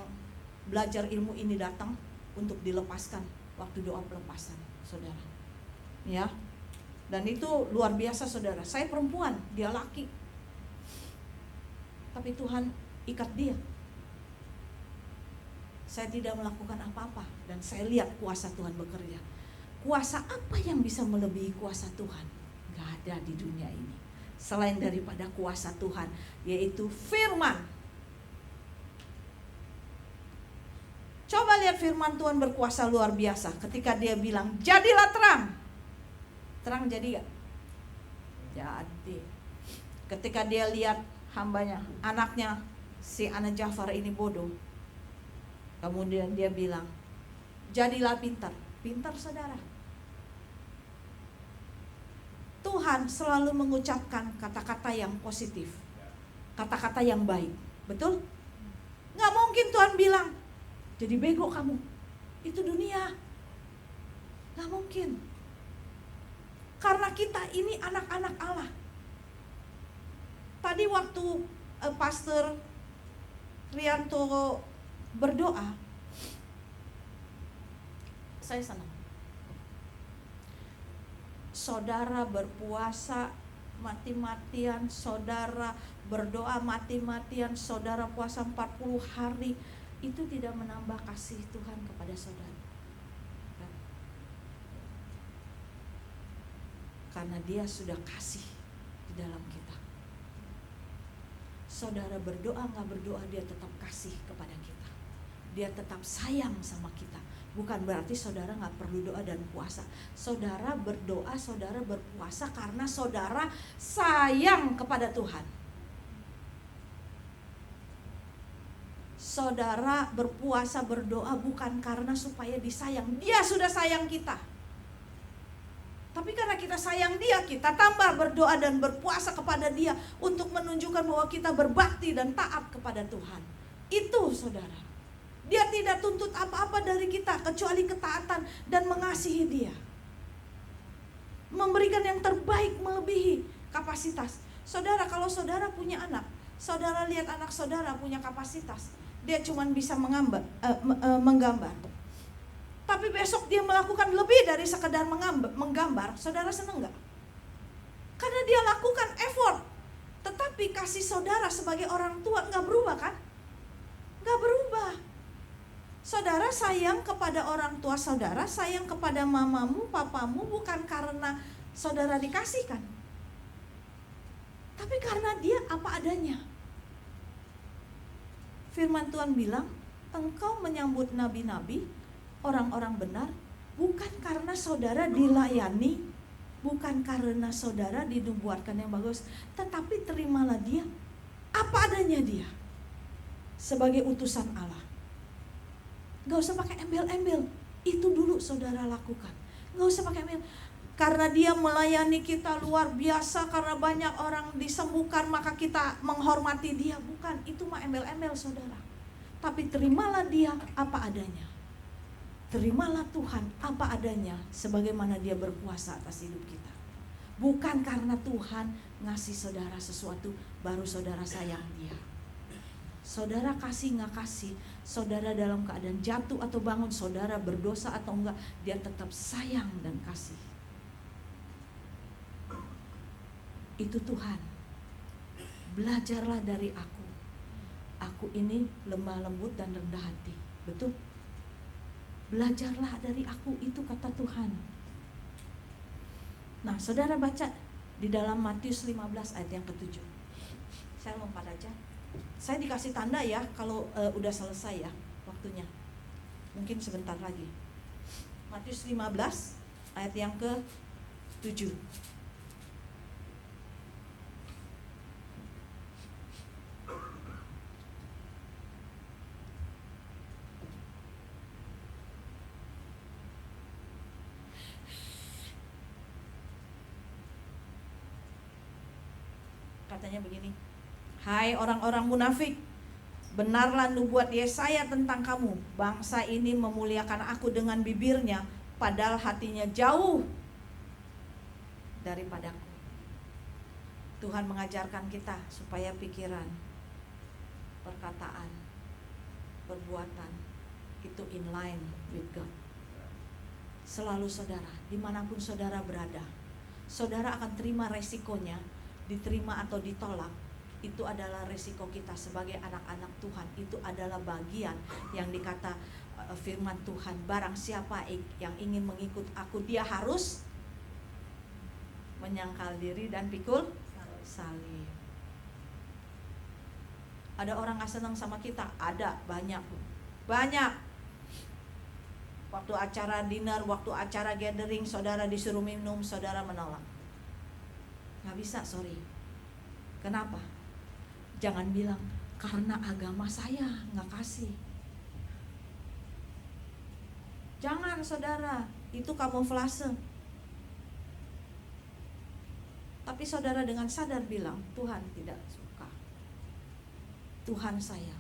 Speaker 4: belajar ilmu ini datang untuk dilepaskan waktu doa pelepasan, saudara. Ya. Dan itu luar biasa, saudara. Saya perempuan, dia laki. Tapi Tuhan ikat dia. Saya tidak melakukan apa-apa dan saya lihat kuasa Tuhan bekerja. Kuasa apa yang bisa melebihi kuasa Tuhan? Gak ada di dunia ini selain daripada kuasa Tuhan, yaitu firman. Coba lihat firman Tuhan berkuasa luar biasa. Ketika dia bilang, jadilah terang. Terang jadi gak? Jadi. Ketika dia lihat hambanya, anaknya si Ana Jafar ini bodoh, kemudian dia bilang, jadilah pintar. Pintar, saudara. Tuhan selalu mengucapkan kata-kata yang positif, kata-kata yang baik. Betul? Gak mungkin Tuhan bilang, jadi bego kamu. Itu dunia. Gak mungkin. Karena kita ini anak-anak Allah. Tadi waktu Pastor Rianto berdoa, saya senang. Saudara berpuasa mati-matian, saudara berdoa mati-matian, saudara puasa 40 hari. Itu tidak menambah kasih Tuhan kepada saudara. Karena dia sudah kasih di dalam kita. Saudara berdoa gak berdoa, dia tetap kasih kepada kita. Dia tetap sayang sama kita. Bukan berarti saudara gak perlu doa dan puasa. Saudara berdoa, saudara berpuasa karena saudara sayang kepada Tuhan. Saudara berpuasa, berdoa bukan karena supaya disayang. Dia sudah sayang kita. Tapi karena kita sayang dia, kita tambah berdoa dan berpuasa kepada dia untuk menunjukkan bahwa kita berbakti dan taat kepada Tuhan. Itu saudara. Dia tidak tuntut apa-apa dari kita kecuali ketaatan dan mengasihi dia. Memberikan yang terbaik melebihi kapasitas. Saudara, kalau saudara punya anak, saudara lihat anak saudara punya kapasitas, dia cuma bisa menggambar. Tapi besok dia melakukan lebih dari sekedar menggambar, saudara senang gak? Karena dia lakukan effort. Tetapi kasih saudara sebagai orang tua gak berubah kan? Gak berubah. Saudara sayang kepada orang tua saudara, sayang kepada mamamu, papamu bukan karena saudara dikasihkan, tapi karena dia apa adanya. Firman Tuhan bilang, engkau menyambut nabi-nabi, orang-orang benar, bukan karena saudara dilayani, bukan karena saudara dinubuatkan yang bagus, tetapi terimalah dia apa adanya dia sebagai utusan Allah. Gak usah pakai embel-embel, itu dulu saudara lakukan. Gak usah pakai embel. Karena dia melayani kita luar biasa, karena banyak orang disembuhkan maka kita menghormati dia. Bukan, itu mah embel-embel saudara. Tapi terimalah dia apa adanya. Terimalah Tuhan apa adanya sebagaimana dia berkuasa atas hidup kita. Bukan karena Tuhan ngasih saudara sesuatu baru saudara sayang dia. Saudara kasih gak kasih, saudara dalam keadaan jatuh atau bangun, saudara berdosa atau enggak, dia tetap sayang dan kasih. Itu Tuhan. Belajarlah dari aku aku ini lemah lembut dan rendah hati. Betul? Belajarlah dari aku, itu kata Tuhan. Nah, saudara baca di dalam Matius 15 ayat yang ke-7. Saya lompat aja. Saya dikasih tanda ya kalau udah selesai ya waktunya. Mungkin sebentar lagi. Matius 15 ayat yang ke-7. Katanya begini, hai orang-orang munafik, benarlah nubuat Yesaya tentang kamu. Bangsa ini memuliakan aku dengan bibirnya, padahal hatinya jauh daripadaku. Tuhan mengajarkan kita supaya pikiran, perkataan, perbuatan itu in line with God. Selalu saudara, dimanapun saudara berada, saudara akan terima resikonya. Diterima atau ditolak, itu adalah resiko kita sebagai anak-anak Tuhan. Itu adalah bagian yang dikata firman Tuhan, barang siapa yang ingin mengikut aku, dia harus menyangkal diri dan pikul salib. Ada orang gak senang sama kita? Ada, banyak. Waktu acara dinner, waktu acara gathering, saudara disuruh minum, saudara menolak. Gak bisa, sorry. Kenapa? Jangan bilang karena agama saya gak kasih. Jangan saudara, itu kamuflase. Tapi saudara dengan sadar bilang, Tuhan tidak suka. Tuhan saya,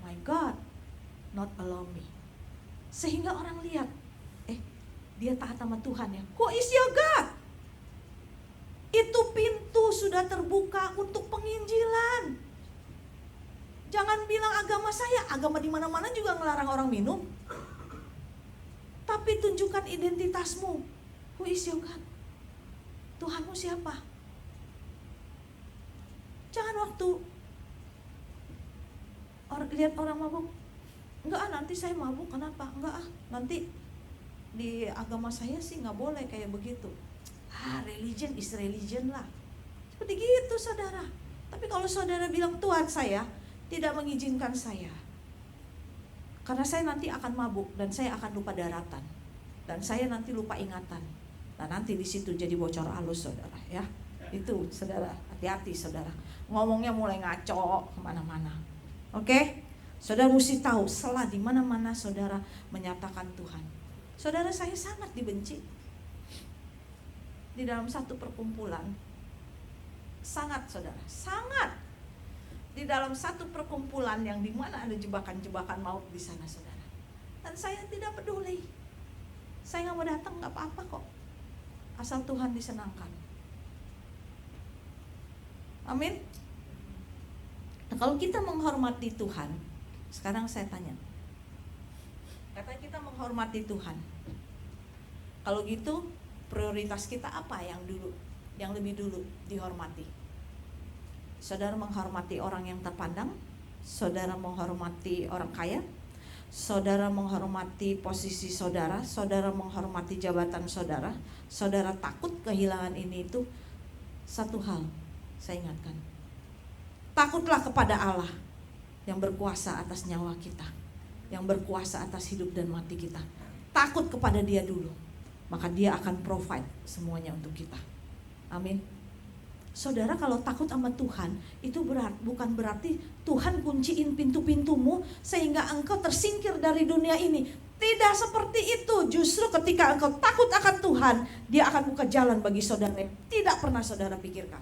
Speaker 4: my God, not allow me. Sehingga orang lihat, dia taat sama Tuhan ya. Who is your God? Itu pintu sudah terbuka untuk penginjilan. Jangan bilang agama saya, agama di mana-mana juga ngelarang orang minum. Tapi tunjukkan identitasmu. Who is your God? Tuhanmu siapa? Jangan waktu lihat orang mabuk, enggak nanti saya mabuk, kenapa? Enggak nanti di agama saya sih nggak boleh kayak begitu. Religion is religion lah. Seperti gitu saudara. Tapi kalau saudara bilang Tuhan saya tidak mengizinkan saya, karena saya nanti akan mabuk dan saya akan lupa daratan dan saya nanti lupa ingatan. Nah nanti di situ jadi bocor halus saudara ya. Itu saudara, hati-hati saudara. Ngomongnya mulai ngaco kemana-mana. Oke? Saudara mesti tahu celah di mana-mana saudara menyatakan Tuhan. Saudara, saya sangat dibenci di dalam satu perkumpulan, sangat saudara, sangat di dalam satu perkumpulan yang dimana ada jebakan-jebakan maut di sana saudara. Dan saya tidak peduli, saya nggak mau datang nggak apa-apa kok, asal Tuhan disenangkan. Amin. Nah, kalau kita menghormati Tuhan, sekarang saya tanya, kata kita menghormati Tuhan, kalau gitu prioritas kita apa yang lebih dulu dihormati? Saudara menghormati orang yang terpandang, saudara menghormati orang kaya, saudara menghormati posisi saudara, saudara menghormati jabatan saudara, saudara takut kehilangan ini itu. Satu hal saya ingatkan, takutlah kepada Allah yang berkuasa atas nyawa kita, yang berkuasa atas hidup dan mati kita. Takut kepada Dia dulu, maka Dia akan provide semuanya untuk kita. Amin. Saudara, kalau takut sama Tuhan, itu bukan berarti Tuhan kunciin pintu-pintumu sehingga engkau tersingkir dari dunia ini. Tidak seperti itu. Justru ketika engkau takut akan Tuhan, Dia akan buka jalan bagi saudara yang tidak pernah saudara pikirkan.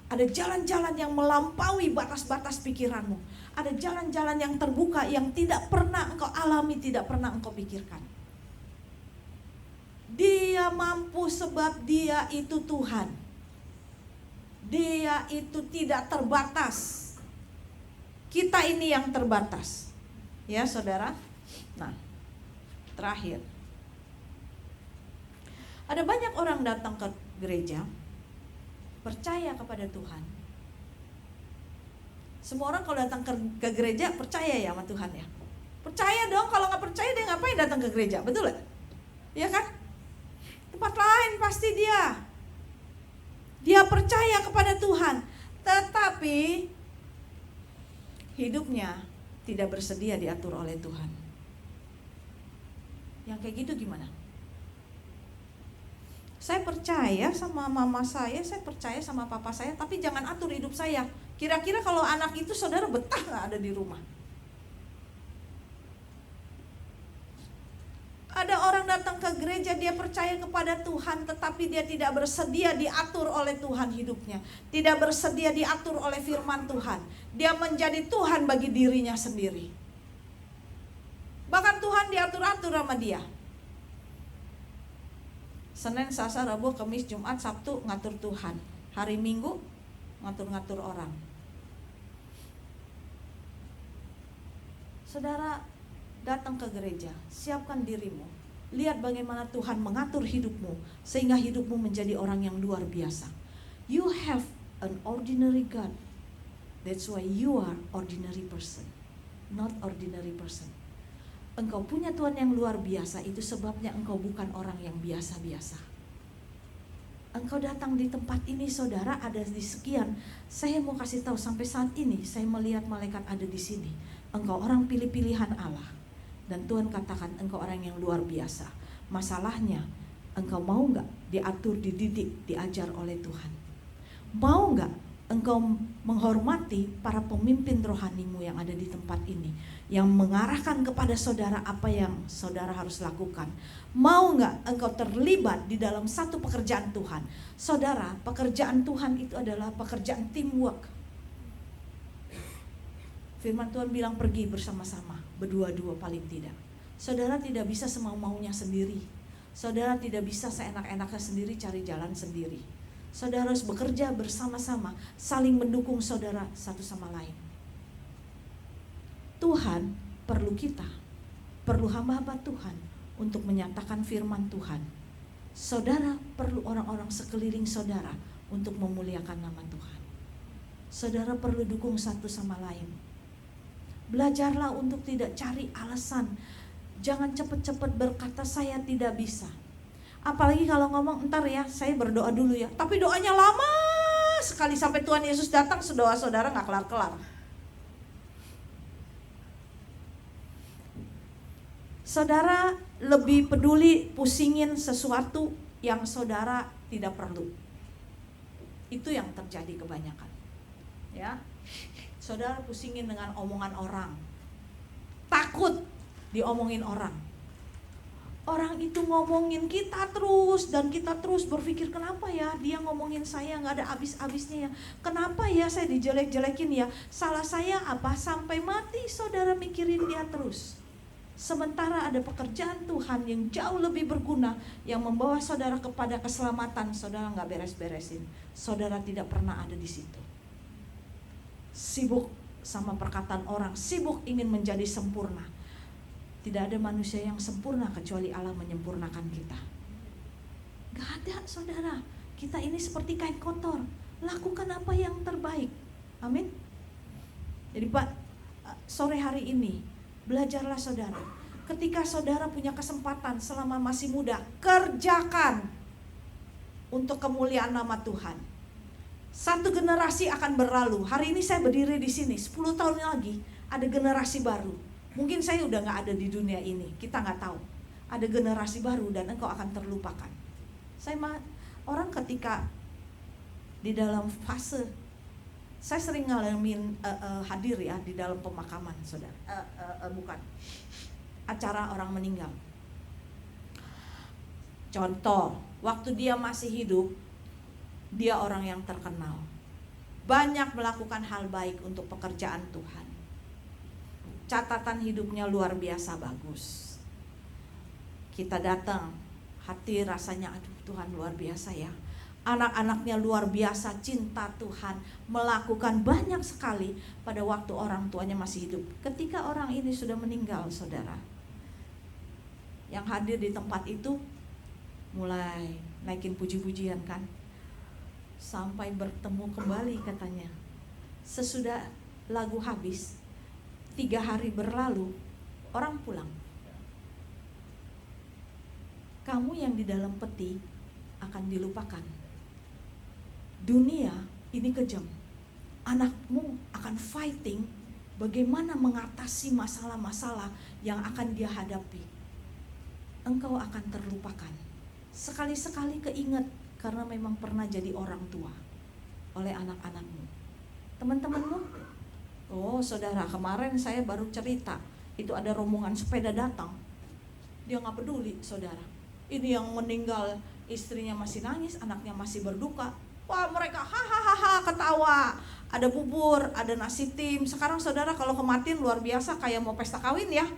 Speaker 4: Ada jalan-jalan yang melampaui batas-batas pikiranmu. Ada jalan-jalan yang terbuka yang tidak pernah engkau alami, tidak pernah engkau pikirkan. Dia mampu sebab Dia itu Tuhan. Dia itu tidak terbatas. Kita ini yang terbatas. Ya saudara. Nah, terakhir, ada banyak orang datang ke gereja, percaya kepada Tuhan, Semua orang kalau datang ke gereja percaya ya sama Tuhan ya. Percaya dong, kalau nggak percaya dia ngapain datang ke gereja, betul nggak? Ya kan? Tempat lain pasti dia percaya kepada Tuhan, tetapi hidupnya tidak bersedia diatur oleh Tuhan. Yang kayak gitu gimana? Saya percaya sama mama saya percaya sama papa saya, tapi jangan atur hidup saya. Kira-kira kalau anak itu saudara betah nggak ada di rumah? Ada orang datang ke gereja, dia percaya kepada Tuhan, tetapi dia tidak bersedia diatur oleh Tuhan hidupnya. Tidak bersedia diatur oleh firman Tuhan. Dia menjadi Tuhan bagi dirinya sendiri. Bahkan Tuhan diatur-atur sama dia. Senin, Selasa, Rabu, Kamis, Jumat, Sabtu ngatur Tuhan. Hari Minggu ngatur-ngatur orang. Saudara datang ke gereja, siapkan dirimu. Lihat bagaimana Tuhan mengatur hidupmu sehingga hidupmu menjadi orang yang luar biasa. You have an ordinary God. That's why you are ordinary person, not ordinary person. Engkau punya Tuhan yang luar biasa, itu sebabnya engkau bukan orang yang biasa-biasa. Engkau datang di tempat ini saudara, ada di sekian. Saya mau kasih tahu sampai saat ini saya melihat malaikat ada di sini. Engkau orang pilih-pilihan Allah. Dan Tuhan katakan engkau orang yang luar biasa. Masalahnya engkau mau gak diatur, dididik, diajar oleh Tuhan? Mau gak engkau menghormati para pemimpin rohanimu yang ada di tempat ini, yang mengarahkan kepada saudara apa yang saudara harus lakukan? Mau gak engkau terlibat di dalam satu pekerjaan Tuhan? Saudara, pekerjaan Tuhan itu adalah pekerjaan teamwork. Firman Tuhan bilang pergi bersama-sama, berdua-dua paling tidak. Saudara tidak bisa semau-maunya sendiri. Saudara tidak bisa seenak-enaknya sendiri cari jalan sendiri. Saudara harus bekerja bersama-sama, saling mendukung saudara satu sama lain. Tuhan perlu kita, perlu hamba-hamba Tuhan untuk menyatakan firman Tuhan. Saudara perlu orang-orang sekeliling saudara untuk memuliakan nama Tuhan. Saudara perlu dukung satu sama lain. Belajarlah untuk tidak cari alasan. Jangan cepat-cepat berkata saya tidak bisa. Apalagi kalau ngomong entar ya, saya berdoa dulu ya. Tapi doanya lama sekali sampai Tuhan Yesus datang, doa saudara gak kelar-kelar. Saudara lebih peduli pusingin sesuatu yang saudara tidak perlu. Itu yang terjadi kebanyakan. Ya. Saudara pusingin dengan omongan orang. Takut diomongin orang. Orang itu ngomongin kita terus, dan kita terus berpikir kenapa ya dia ngomongin saya gak ada habis-habisnya ya. Kenapa ya saya dijelek-jelekin ya. Salah saya apa? Sampai mati saudara mikirin dia terus. Sementara ada pekerjaan Tuhan yang jauh lebih berguna, yang membawa saudara kepada keselamatan. Saudara gak beres-beresin. Saudara tidak pernah ada di situ. Sibuk sama perkataan orang, sibuk ingin menjadi sempurna. Tidak ada manusia yang sempurna kecuali Allah menyempurnakan kita. Gak ada saudara. Kita ini seperti kain kotor. Lakukan apa yang terbaik. Amin. Jadi Pak, sore hari ini belajarlah saudara. Ketika saudara punya kesempatan selama masih muda, kerjakan untuk kemuliaan nama Tuhan. Satu generasi akan berlalu. Hari ini saya berdiri di sini, 10 tahun lagi ada generasi baru. Mungkin saya udah gak ada di dunia ini, kita gak tahu. Ada generasi baru dan engkau akan terlupakan. Orang ketika di dalam fase, saya sering ngalamin hadir ya di dalam pemakaman saudara, bukan acara orang meninggal. Contoh, waktu dia masih hidup, dia orang yang terkenal, banyak melakukan hal baik untuk pekerjaan Tuhan. Catatan hidupnya luar biasa bagus. Kita datang, hati rasanya aduh Tuhan luar biasa ya. Anak-anaknya luar biasa, cinta Tuhan, melakukan banyak sekali pada waktu orang tuanya masih hidup. Ketika orang ini sudah meninggal saudara, yang hadir di tempat itu mulai naikin puji-pujian kan, sampai bertemu kembali katanya. Sesudah lagu habis, 3 hari berlalu, orang pulang. Kamu yang di dalam peti akan dilupakan. Dunia ini kejam. Anakmu akan fighting bagaimana mengatasi masalah-masalah yang akan dia hadapi. Engkau akan terlupakan. Sekali-sekali keinget karena memang pernah jadi orang tua oleh anak-anakmu. Teman-temanmu, oh saudara, kemarin saya baru cerita, itu ada rombongan sepeda datang. Dia gak peduli saudara. Ini yang meninggal istrinya masih nangis, anaknya masih berduka. Wah, mereka hahaha ketawa. Ada bubur, ada nasi tim. Sekarang saudara kalau kematian luar biasa, kayak mau pesta kawin ya.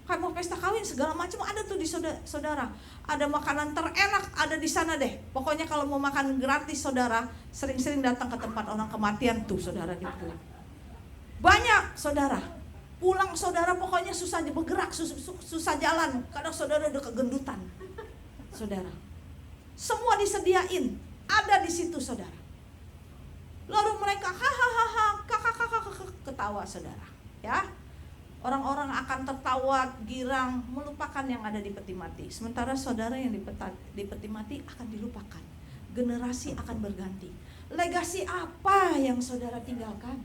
Speaker 4: Kayak mau pesta kawin segala macam ada tuh di saudara. Ada makanan terenak ada di sana deh. Pokoknya kalau mau makan gratis saudara, sering-sering datang ke tempat orang kematian tuh saudara di pulang. Banyak saudara. Pulang saudara pokoknya susah bergerak, susah jalan. Kadang saudara udah kegendutan. Saudara. Semua disediain, ada di situ saudara. Lalu mereka hahaha kakak ketawa saudara, ya. Orang-orang akan tertawa, girang, melupakan yang ada di peti mati. Sementara saudara yang di peti mati akan dilupakan. Generasi akan berganti. Legasi apa yang saudara tinggalkan?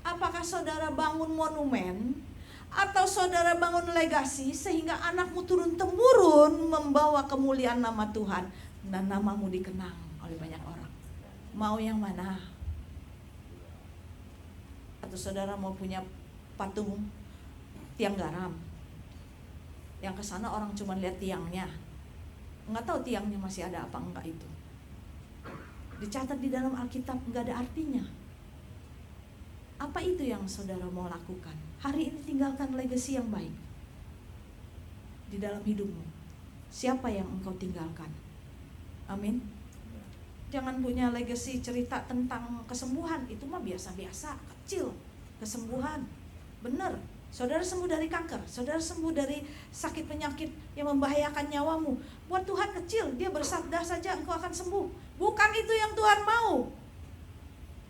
Speaker 4: Apakah saudara bangun monumen atau saudara bangun legasi sehingga anakmu turun-temurun membawa kemuliaan nama Tuhan dan namamu dikenang oleh banyak orang? Mau yang mana? Atau saudara mau punya patung tiang garam yang kesana orang cuma lihat tiangnya, nggak tahu tiangnya masih ada apa enggak, itu dicatat di dalam Alkitab nggak ada artinya. Apa itu yang saudara mau lakukan hari ini? Tinggalkan legasi yang baik di dalam hidupmu. Siapa yang engkau tinggalkan? Amin. Jangan punya legasi cerita tentang kesembuhan, itu mah biasa-biasa, kecil. Kesembuhan, benar. Saudara sembuh dari kanker, saudara sembuh dari sakit penyakit yang membahayakan nyawamu. Buat Tuhan kecil, dia bersabda saja engkau akan sembuh. Bukan itu yang Tuhan mau.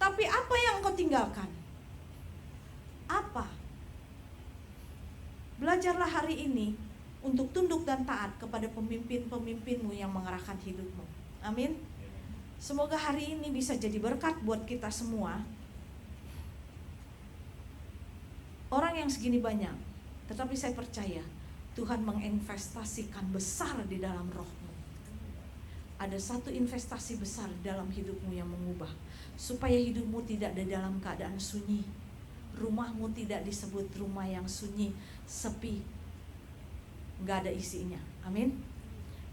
Speaker 4: Tapi apa yang engkau tinggalkan? Apa? Belajarlah hari ini untuk tunduk dan taat kepada pemimpin-pemimpinmu yang mengarahkan hidupmu. Amin. Semoga hari ini bisa jadi berkat buat kita semua. Orang yang segini banyak, tetapi saya percaya Tuhan menginvestasikan besar di dalam rohmu. Ada satu investasi besar dalam hidupmu yang mengubah, supaya hidupmu tidak ada dalam keadaan sunyi. Rumahmu tidak disebut rumah yang sunyi, sepi, gak ada isinya. Amin.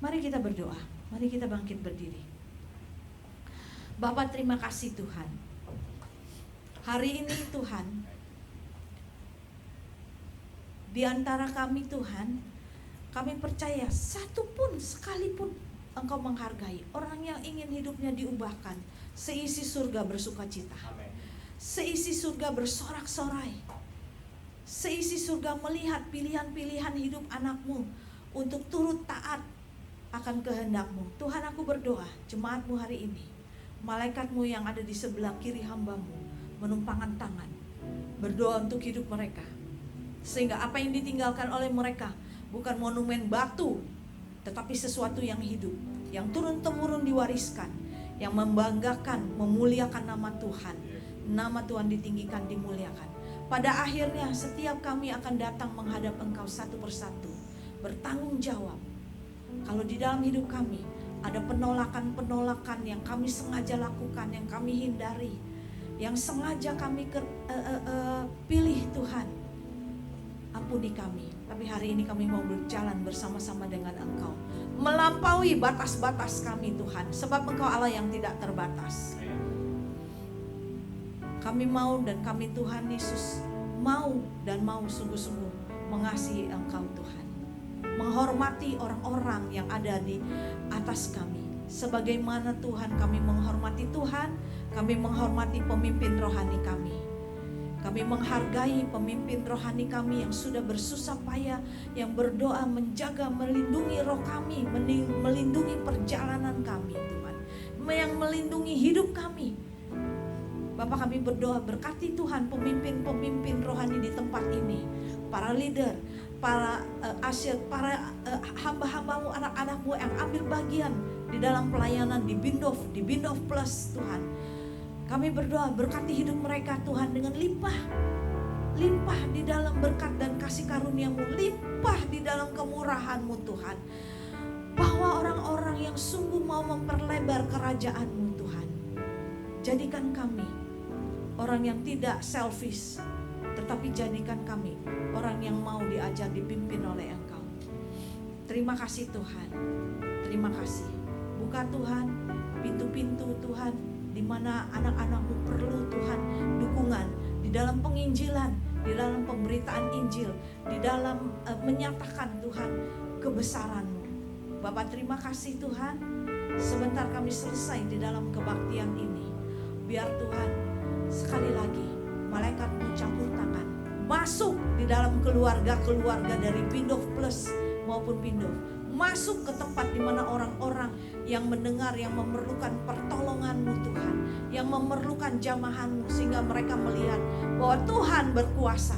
Speaker 4: Mari kita berdoa, mari kita bangkit berdiri. Bapa, terima kasih Tuhan. Hari ini Tuhan, di antara kami Tuhan, kami percaya satu pun sekalipun Engkau menghargai orang yang ingin hidupnya diubahkan. Seisi surga bersuka cita. Seisi surga bersorak-sorai. Seisi surga melihat pilihan-pilihan hidup anakmu untuk turut taat akan kehendakmu. Tuhan, aku berdoa jemaatmu hari ini, malaikatmu yang ada di sebelah kiri hambamu menumpangkan tangan, berdoa untuk hidup mereka, sehingga apa yang ditinggalkan oleh mereka bukan monumen batu, tetapi sesuatu yang hidup, yang turun-temurun diwariskan, yang membanggakan, memuliakan nama Tuhan. Nama Tuhan ditinggikan, dimuliakan. Pada akhirnya setiap kami akan datang menghadap Engkau satu persatu, bertanggung jawab. Kalau di dalam hidup kami ada penolakan-penolakan yang kami sengaja lakukan, yang kami hindari, yang sengaja kami pilih, Tuhan, ampuni kami. Tapi hari ini kami mau berjalan bersama-sama dengan Engkau, melampaui batas-batas kami Tuhan, sebab Engkau Allah yang tidak terbatas. Kami mau dan kami Tuhan Yesus mau dan mau sungguh-sungguh mengasihi Engkau Tuhan, menghormati orang-orang yang ada di atas kami. Sebagaimana Tuhan kami menghormati Tuhan, kami menghormati pemimpin rohani kami. Kami menghargai pemimpin rohani kami yang sudah bersusah payah, yang berdoa menjaga, melindungi roh kami, melindungi perjalanan kami Tuhan, yang melindungi hidup kami. Bapak, kami berdoa, berkati Tuhan pemimpin-pemimpin rohani di tempat ini, para leader, para asyir, para hamba-hambamu, anak-anakmu yang ambil bagian di dalam pelayanan di Bindov Plus Tuhan. Kami berdoa, berkati hidup mereka Tuhan dengan limpah di dalam berkat dan kasih karunia-Mu, limpah di dalam kemurahan-Mu Tuhan. Bahwa orang-orang yang sungguh mau memperlebar kerajaan-Mu Tuhan. Jadikan kami orang yang tidak selfish, tetapi jadikan kami orang yang mau diajar, dipimpin oleh Engkau. Terima kasih Tuhan, terima kasih. Buka Tuhan pintu-pintu Tuhan, di mana anak-anak-Mu perlu Tuhan dukungan di dalam penginjilan, di dalam pemberitaan Injil, di dalam menyatakan Tuhan kebesaran-Mu. Bapak, terima kasih Tuhan. Sebentar kami selesai di dalam kebaktian ini. Biar Tuhan sekali lagi malaikat-Mu campur tangan, masuk di dalam keluarga-keluarga dari Bindov Plus maupun Bindov. Masuk ke tempat di mana orang-orang yang mendengar, yang memerlukan pertolongan-Mu Tuhan, yang memerlukan jamahan-Mu, sehingga mereka melihat bahwa Tuhan berkuasa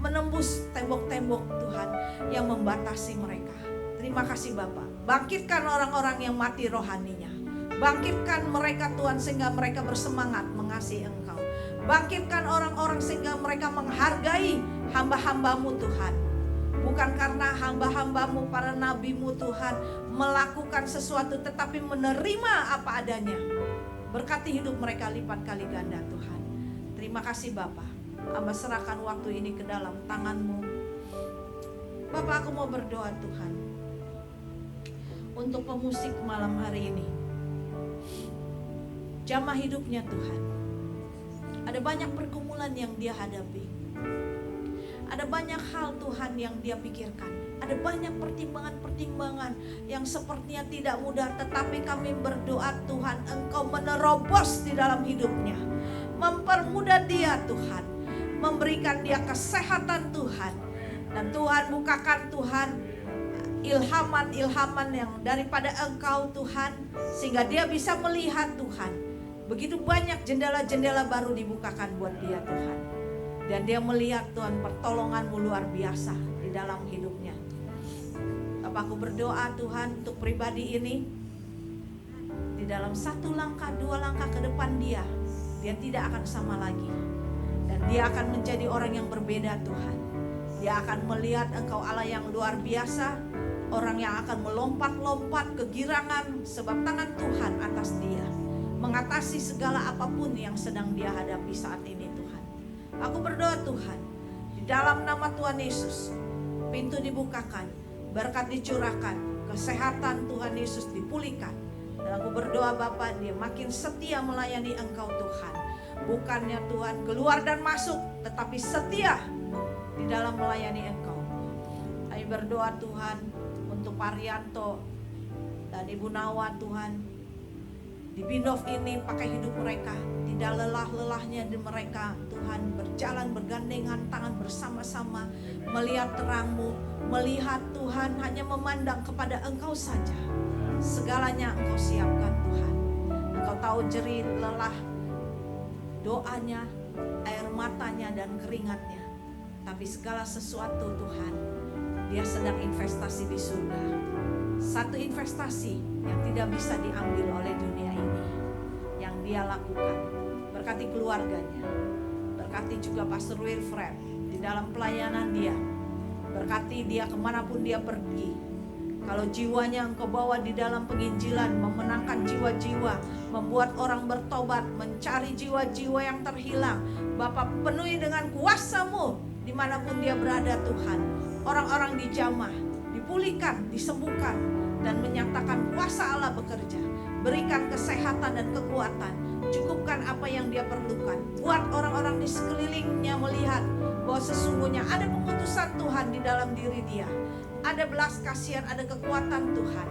Speaker 4: menembus tembok-tembok Tuhan yang membatasi mereka. Terima kasih Bapak. Bangkitkan orang-orang yang mati rohaninya. Bangkitkan mereka Tuhan sehingga mereka bersemangat mengasihi Engkau. Bangkitkan orang-orang sehingga mereka menghargai hamba-hamba-Mu Tuhan. Bukan karena hamba-hamba-Mu, para nabi-Mu Tuhan melakukan sesuatu, tetapi menerima apa adanya. Berkati hidup mereka lipat kali ganda Tuhan. Terima kasih Bapak. Hamba serahkan waktu ini ke dalam tangan-Mu. Bapak, aku mau berdoa Tuhan untuk pemusik malam hari ini. Jamah hidupnya Tuhan. Ada banyak pergumulan yang dia hadapi. Ada banyak hal Tuhan yang dia pikirkan. Ada banyak pertimbangan-pertimbangan yang sepertinya tidak mudah. Tetapi kami berdoa Tuhan, Engkau menerobos di dalam hidupnya. Mempermudah dia Tuhan. Memberikan dia kesehatan Tuhan. Dan Tuhan bukakan Tuhan ilhaman-ilhaman yang daripada Engkau Tuhan, sehingga dia bisa melihat Tuhan. Begitu banyak jendela-jendela baru dibukakan buat dia Tuhan. Dan dia melihat Tuhan pertolongan-Mu luar biasa di dalam hidupnya. Bapak, aku berdoa Tuhan untuk pribadi ini, di dalam 1 langkah 2 langkah ke depan dia tidak akan sama lagi. Dan dia akan menjadi orang yang berbeda Tuhan. Dia akan melihat Engkau Allah yang luar biasa, orang yang akan melompat-lompat kegirangan sebab tangan Tuhan atas dia, mengatasi segala apapun yang sedang dia hadapi saat ini Tuhan. Aku berdoa Tuhan, di dalam nama Tuhan Yesus, pintu dibukakan, berkat dicurahkan, kesehatan Tuhan Yesus dipulihkan. Dan aku berdoa Bapak, dia makin setia melayani Engkau Tuhan. Bukannya Tuhan keluar dan masuk, tetapi setia di dalam melayani Engkau. Kami berdoa Tuhan untuk Pak Rianto dan Ibu Nawa Tuhan. Di Bindov ini pakai hidup mereka, tidak lelah-lelahnya di mereka Tuhan berjalan bergandengan tangan bersama-sama, melihat terang-Mu, melihat Tuhan hanya memandang kepada Engkau saja. Segalanya Engkau siapkan Tuhan. Engkau tahu jerih lelah doanya, air matanya dan keringatnya. Tapi segala sesuatu Tuhan, dia sedang investasi di surga. Satu investasi yang tidak bisa diambil oleh dunia ini, yang dia lakukan. Berkati keluarganya, berkati juga Pastor Wilfred di dalam pelayanan dia. Berkati dia kemanapun dia pergi. Kalau jiwanya Engkau bawa di dalam penginjilan, memenangkan jiwa-jiwa, membuat orang bertobat, mencari jiwa-jiwa yang terhilang. Bapa, penuhi dengan kuasa-Mu dimanapun dia berada Tuhan. Orang-orang dijamah, dipulihkan, disembuhkan, dan menyatakan kuasa Allah bekerja. Berikan kesehatan dan kekuatan, cukupkan apa yang dia perlukan. Buat orang-orang di sekelilingnya melihat bahwa sesungguhnya ada pemutusan Tuhan di dalam diri dia. Ada belas kasihan, ada kekuatan Tuhan.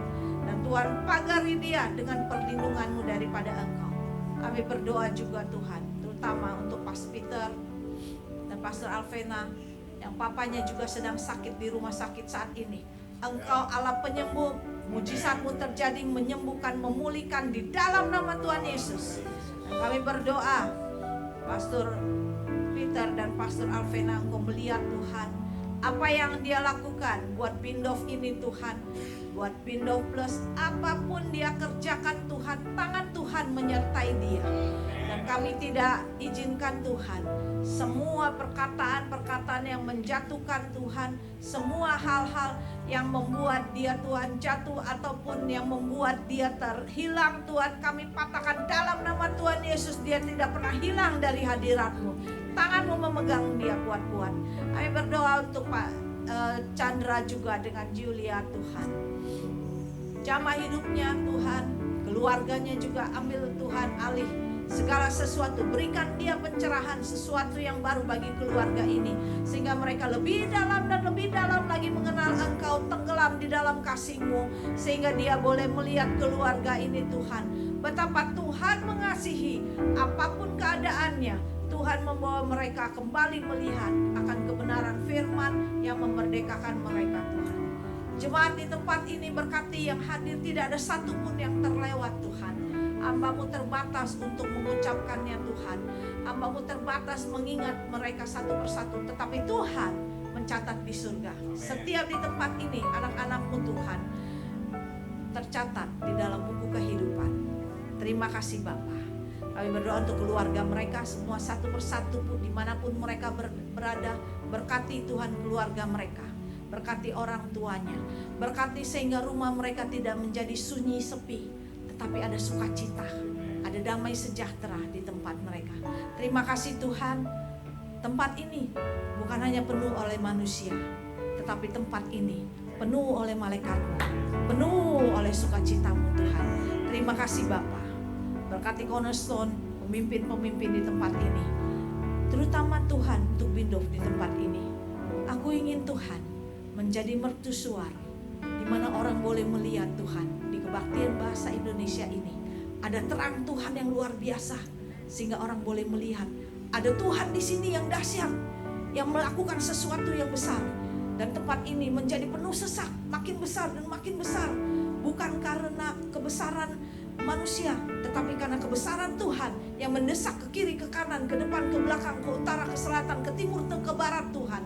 Speaker 4: Dan Tuhan pagari dia dengan perlindungan-Mu daripada Engkau. Kami berdoa juga Tuhan, terutama untuk Pastor Peter dan Pastor Alvena, yang papanya juga sedang sakit di rumah sakit saat ini. Engkau Allah penyembuh, mujizat-Mu terjadi, menyembuhkan, memulihkan di dalam nama Tuhan Yesus. Dan kami berdoa
Speaker 3: Pastor Peter dan Pastor Alvena, Engkau melihat Tuhan apa yang dia lakukan buat Pindov ini Tuhan, buat Pindov Plus, apapun dia kerjakan Tuhan, tangan Tuhan menyertai dia. Dan kami tidak izinkan Tuhan semua perkataan-perkataan yang menjatuhkan Tuhan, semua hal-hal yang membuat dia Tuhan jatuh ataupun yang membuat dia terhilang Tuhan, kami patahkan dalam nama Tuhan Yesus. Dia tidak pernah hilang dari hadirat-Mu. Tangan-Mu memegang dia kuat-kuat. Kami berdoa untuk Pak Chandra juga dengan Julia Tuhan. Jamah hidupnya Tuhan, keluarganya juga ambil Tuhan alih segala sesuatu, berikan dia pencerahan sesuatu yang baru bagi keluarga ini, sehingga mereka lebih dalam dan lebih dalam lagi mengenal Engkau, tenggelam di dalam kasih-Mu, sehingga dia boleh melihat keluarga ini Tuhan, betapa Tuhan mengasihi apapun keadaannya. Tuhan membawa mereka kembali melihat akan kebenaran firman yang memerdekakan mereka Tuhan. Jemaat di tempat ini berkati yang hadir, tidak ada satupun yang terlewat Tuhan. Hamba-Mu terbatas untuk mengucapkannya Tuhan. Hamba-Mu terbatas mengingat mereka satu persatu. Tetapi Tuhan mencatat di surga. Setiap di tempat ini anak-anak-Mu Tuhan tercatat di dalam buku kehidupan. Terima kasih Bapa. Kami berdoa untuk keluarga mereka semua satu persatu pun dimanapun mereka berada. Berkati Tuhan keluarga mereka. Berkati orang tuanya. Berkati sehingga rumah mereka tidak menjadi sunyi sepi, tetapi ada sukacita, ada damai sejahtera di tempat mereka. Terima kasih Tuhan, tempat ini bukan hanya penuh oleh manusia, tetapi tempat ini penuh oleh malaikat-Mu, penuh oleh sukacita-Mu Tuhan. Terima kasih Bapa. Berkati Cornerstone, pemimpin-pemimpin di tempat ini, terutama Tuhan untuk Pindov di tempat ini. Aku ingin Tuhan menjadi mercusuar, di mana orang boleh melihat Tuhan di kebaktian bahasa Indonesia ini. Ada terang Tuhan yang luar biasa, sehingga orang boleh melihat ada Tuhan di sini yang dahsyat, yang melakukan sesuatu yang besar. Dan tempat ini menjadi penuh sesak, makin besar dan makin besar, bukan karena kebesaran manusia, tetapi karena kebesaran Tuhan yang mendesak ke kiri, ke kanan, ke depan, ke belakang, ke utara, ke selatan, ke timur, ke barat Tuhan.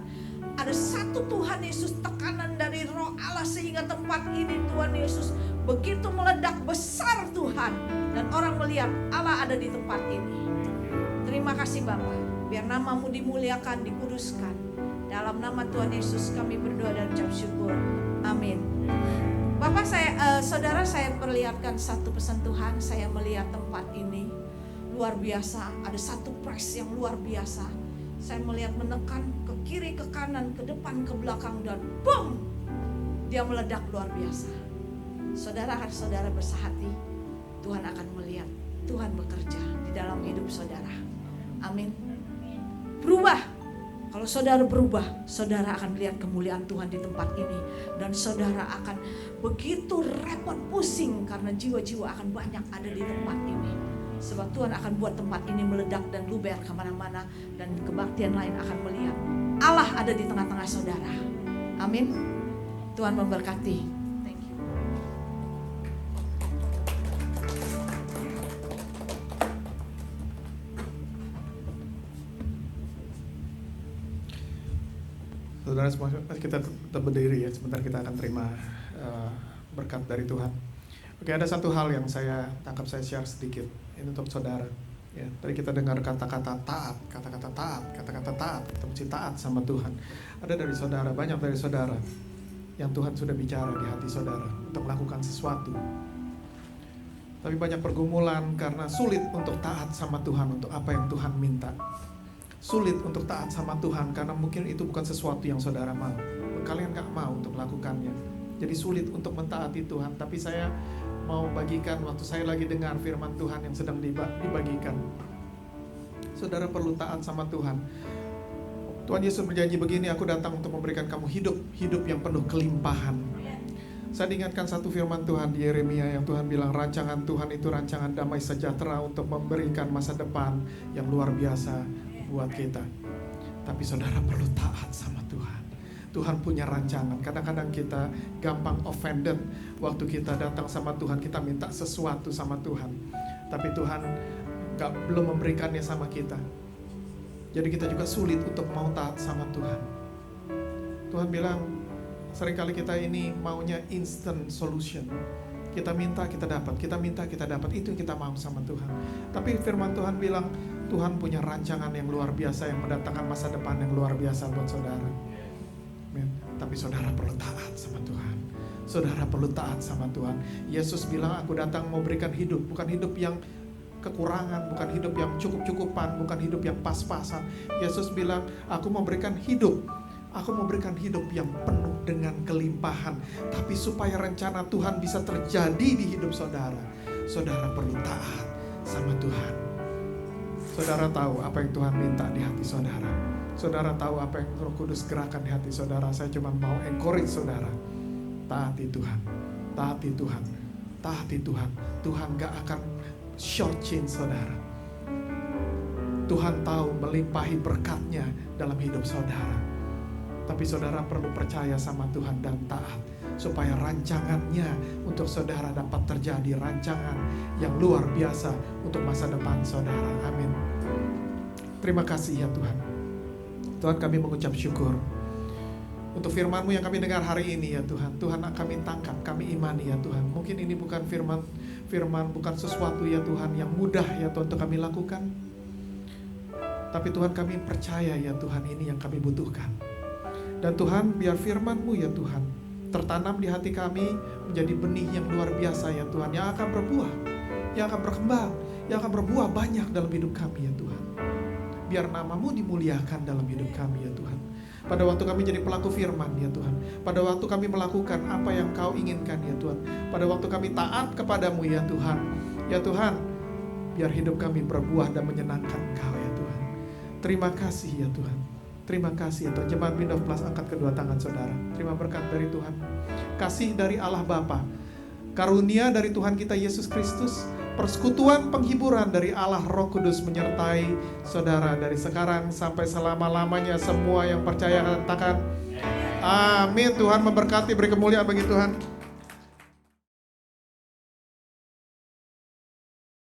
Speaker 3: Ada satu Tuhan Yesus, tekanan dari Roh Allah, sehingga tempat ini Tuhan Yesus begitu meledak besar Tuhan, dan orang melihat Allah ada di tempat ini. Terima kasih Bapa, biar nama-Mu dimuliakan, dikuduskan. Dalam nama Tuhan Yesus kami berdoa dan ucap syukur. Amin. Bapak saudara, saya perlihatkan satu pesan Tuhan. Saya melihat tempat ini luar biasa. Ada satu press yang luar biasa. Saya melihat menekan ke kiri, ke kanan, ke depan, ke belakang, dan boom, dia meledak luar biasa. Saudara bersahati, Tuhan akan melihat, Tuhan bekerja di dalam hidup saudara. Amin. Berubah. Kalau saudara berubah, saudara akan melihat kemuliaan Tuhan di tempat ini. Dan saudara akan begitu repot pusing karena jiwa-jiwa akan banyak ada di tempat ini. Sebab Tuhan akan buat tempat ini meledak dan luber kemana-mana. Dan kebaktian lain akan melihat Allah ada di tengah-tengah saudara. Amin. Tuhan memberkati. Thank you.
Speaker 2: Saudara semua, kita tetap berdiri ya. Sebentar kita akan terima berkat dari Tuhan. Oke, ada satu hal yang saya tangkap, saya share sedikit. Ini untuk saudara. Ya, tadi kita dengar kata-kata taat, kata-kata taat. Kita mesti taat sama Tuhan. Ada dari saudara, banyak dari saudara yang Tuhan sudah bicara di hati saudara untuk melakukan sesuatu. Tapi banyak pergumulan karena sulit untuk taat sama Tuhan untuk apa yang Tuhan minta. Sulit untuk taat sama Tuhan karena mungkin itu bukan sesuatu yang saudara mau. Kalian gak mau untuk melakukannya. Jadi sulit untuk mentaati Tuhan. Tapi saya mau bagikan waktu saya lagi dengar firman Tuhan yang sedang dibagikan. Saudara perlu taat sama Tuhan. Tuhan Yesus berjanji begini, aku datang untuk memberikan kamu hidup yang penuh kelimpahan. Saya diingatkan satu firman Tuhan di Yeremia yang Tuhan bilang, rancangan Tuhan itu rancangan damai sejahtera untuk memberikan masa depan yang luar biasa buat kita. Tapi saudara perlu taat sama Tuhan. Tuhan punya rancangan. Kadang-kadang kita gampang offended waktu kita datang sama Tuhan, kita minta sesuatu sama Tuhan, tapi Tuhan belum memberikannya sama kita. Jadi kita juga sulit untuk mau taat sama Tuhan. Tuhan bilang, seringkali kita ini maunya instant solution. Kita minta, kita dapat. Kita minta, kita dapat. Itu yang kita mau sama Tuhan. Tapi firman Tuhan bilang, Tuhan punya rancangan yang luar biasa yang mendatangkan masa depan yang luar biasa buat saudara. Amen. Tapi saudara perlu taat sama Tuhan. Saudara perlu taat sama Tuhan. Yesus bilang, aku datang mau berikan hidup. Bukan hidup yang kekurangan, bukan hidup yang cukup-cukupan, bukan hidup yang pas-pasan. Yesus bilang, aku mau berikan hidup. Aku mau berikan hidup yang penuh dengan kelimpahan. Tapi supaya rencana Tuhan bisa terjadi di hidup saudara, saudara perlu taat sama Tuhan. Saudara tahu apa yang Tuhan minta di hati saudara. Saudara tahu apa yang Roh Kudus gerakan di hati saudara. Saya cuma mau encourage saudara. Taati Tuhan. Taati Tuhan. Taati Tuhan. Tuhan gak akan shortchange saudara. Tuhan tahu melimpahi berkatnya dalam hidup saudara. Tapi saudara perlu percaya sama Tuhan dan taat, supaya rancangannya untuk saudara dapat terjadi, rancangan yang luar biasa untuk masa depan saudara. Amin. Terima kasih ya Tuhan. Tuhan, kami mengucap syukur untuk firman-Mu yang kami dengar hari ini ya Tuhan. Tuhan, kami tangkap, kami imani ya Tuhan. Mungkin ini bukan firman bukan sesuatu ya Tuhan yang mudah ya Tuhan untuk kami lakukan. Tapi Tuhan, kami percaya ya Tuhan, ini yang kami butuhkan. Dan Tuhan, biar firman-Mu ya Tuhan tertanam di hati kami menjadi benih yang luar biasa ya Tuhan, yang akan berbuah, yang akan berkembang, yang akan berbuah banyak dalam hidup kami ya Tuhan. Biar nama-Mu dimuliakan dalam hidup kami ya Tuhan. Pada waktu kami jadi pelaku firman ya Tuhan, pada waktu kami melakukan apa yang Kau inginkan ya Tuhan, pada waktu kami taat kepadamu ya Tuhan. Ya Tuhan, biar hidup kami berbuah dan menyenangkan Kau ya Tuhan. Terima kasih ya Tuhan. Terima kasih ya Tuhan. Jemaat Window Plus, angkat kedua tangan saudara. Terima berkat dari Tuhan, kasih dari Allah Bapa, karunia dari Tuhan kita Yesus Kristus, persekutuan penghiburan dari Allah Roh Kudus menyertai saudara dari sekarang sampai selama-lamanya. Semua yang percaya katakan amin. Tuhan memberkati, beri kemuliaan bagi Tuhan.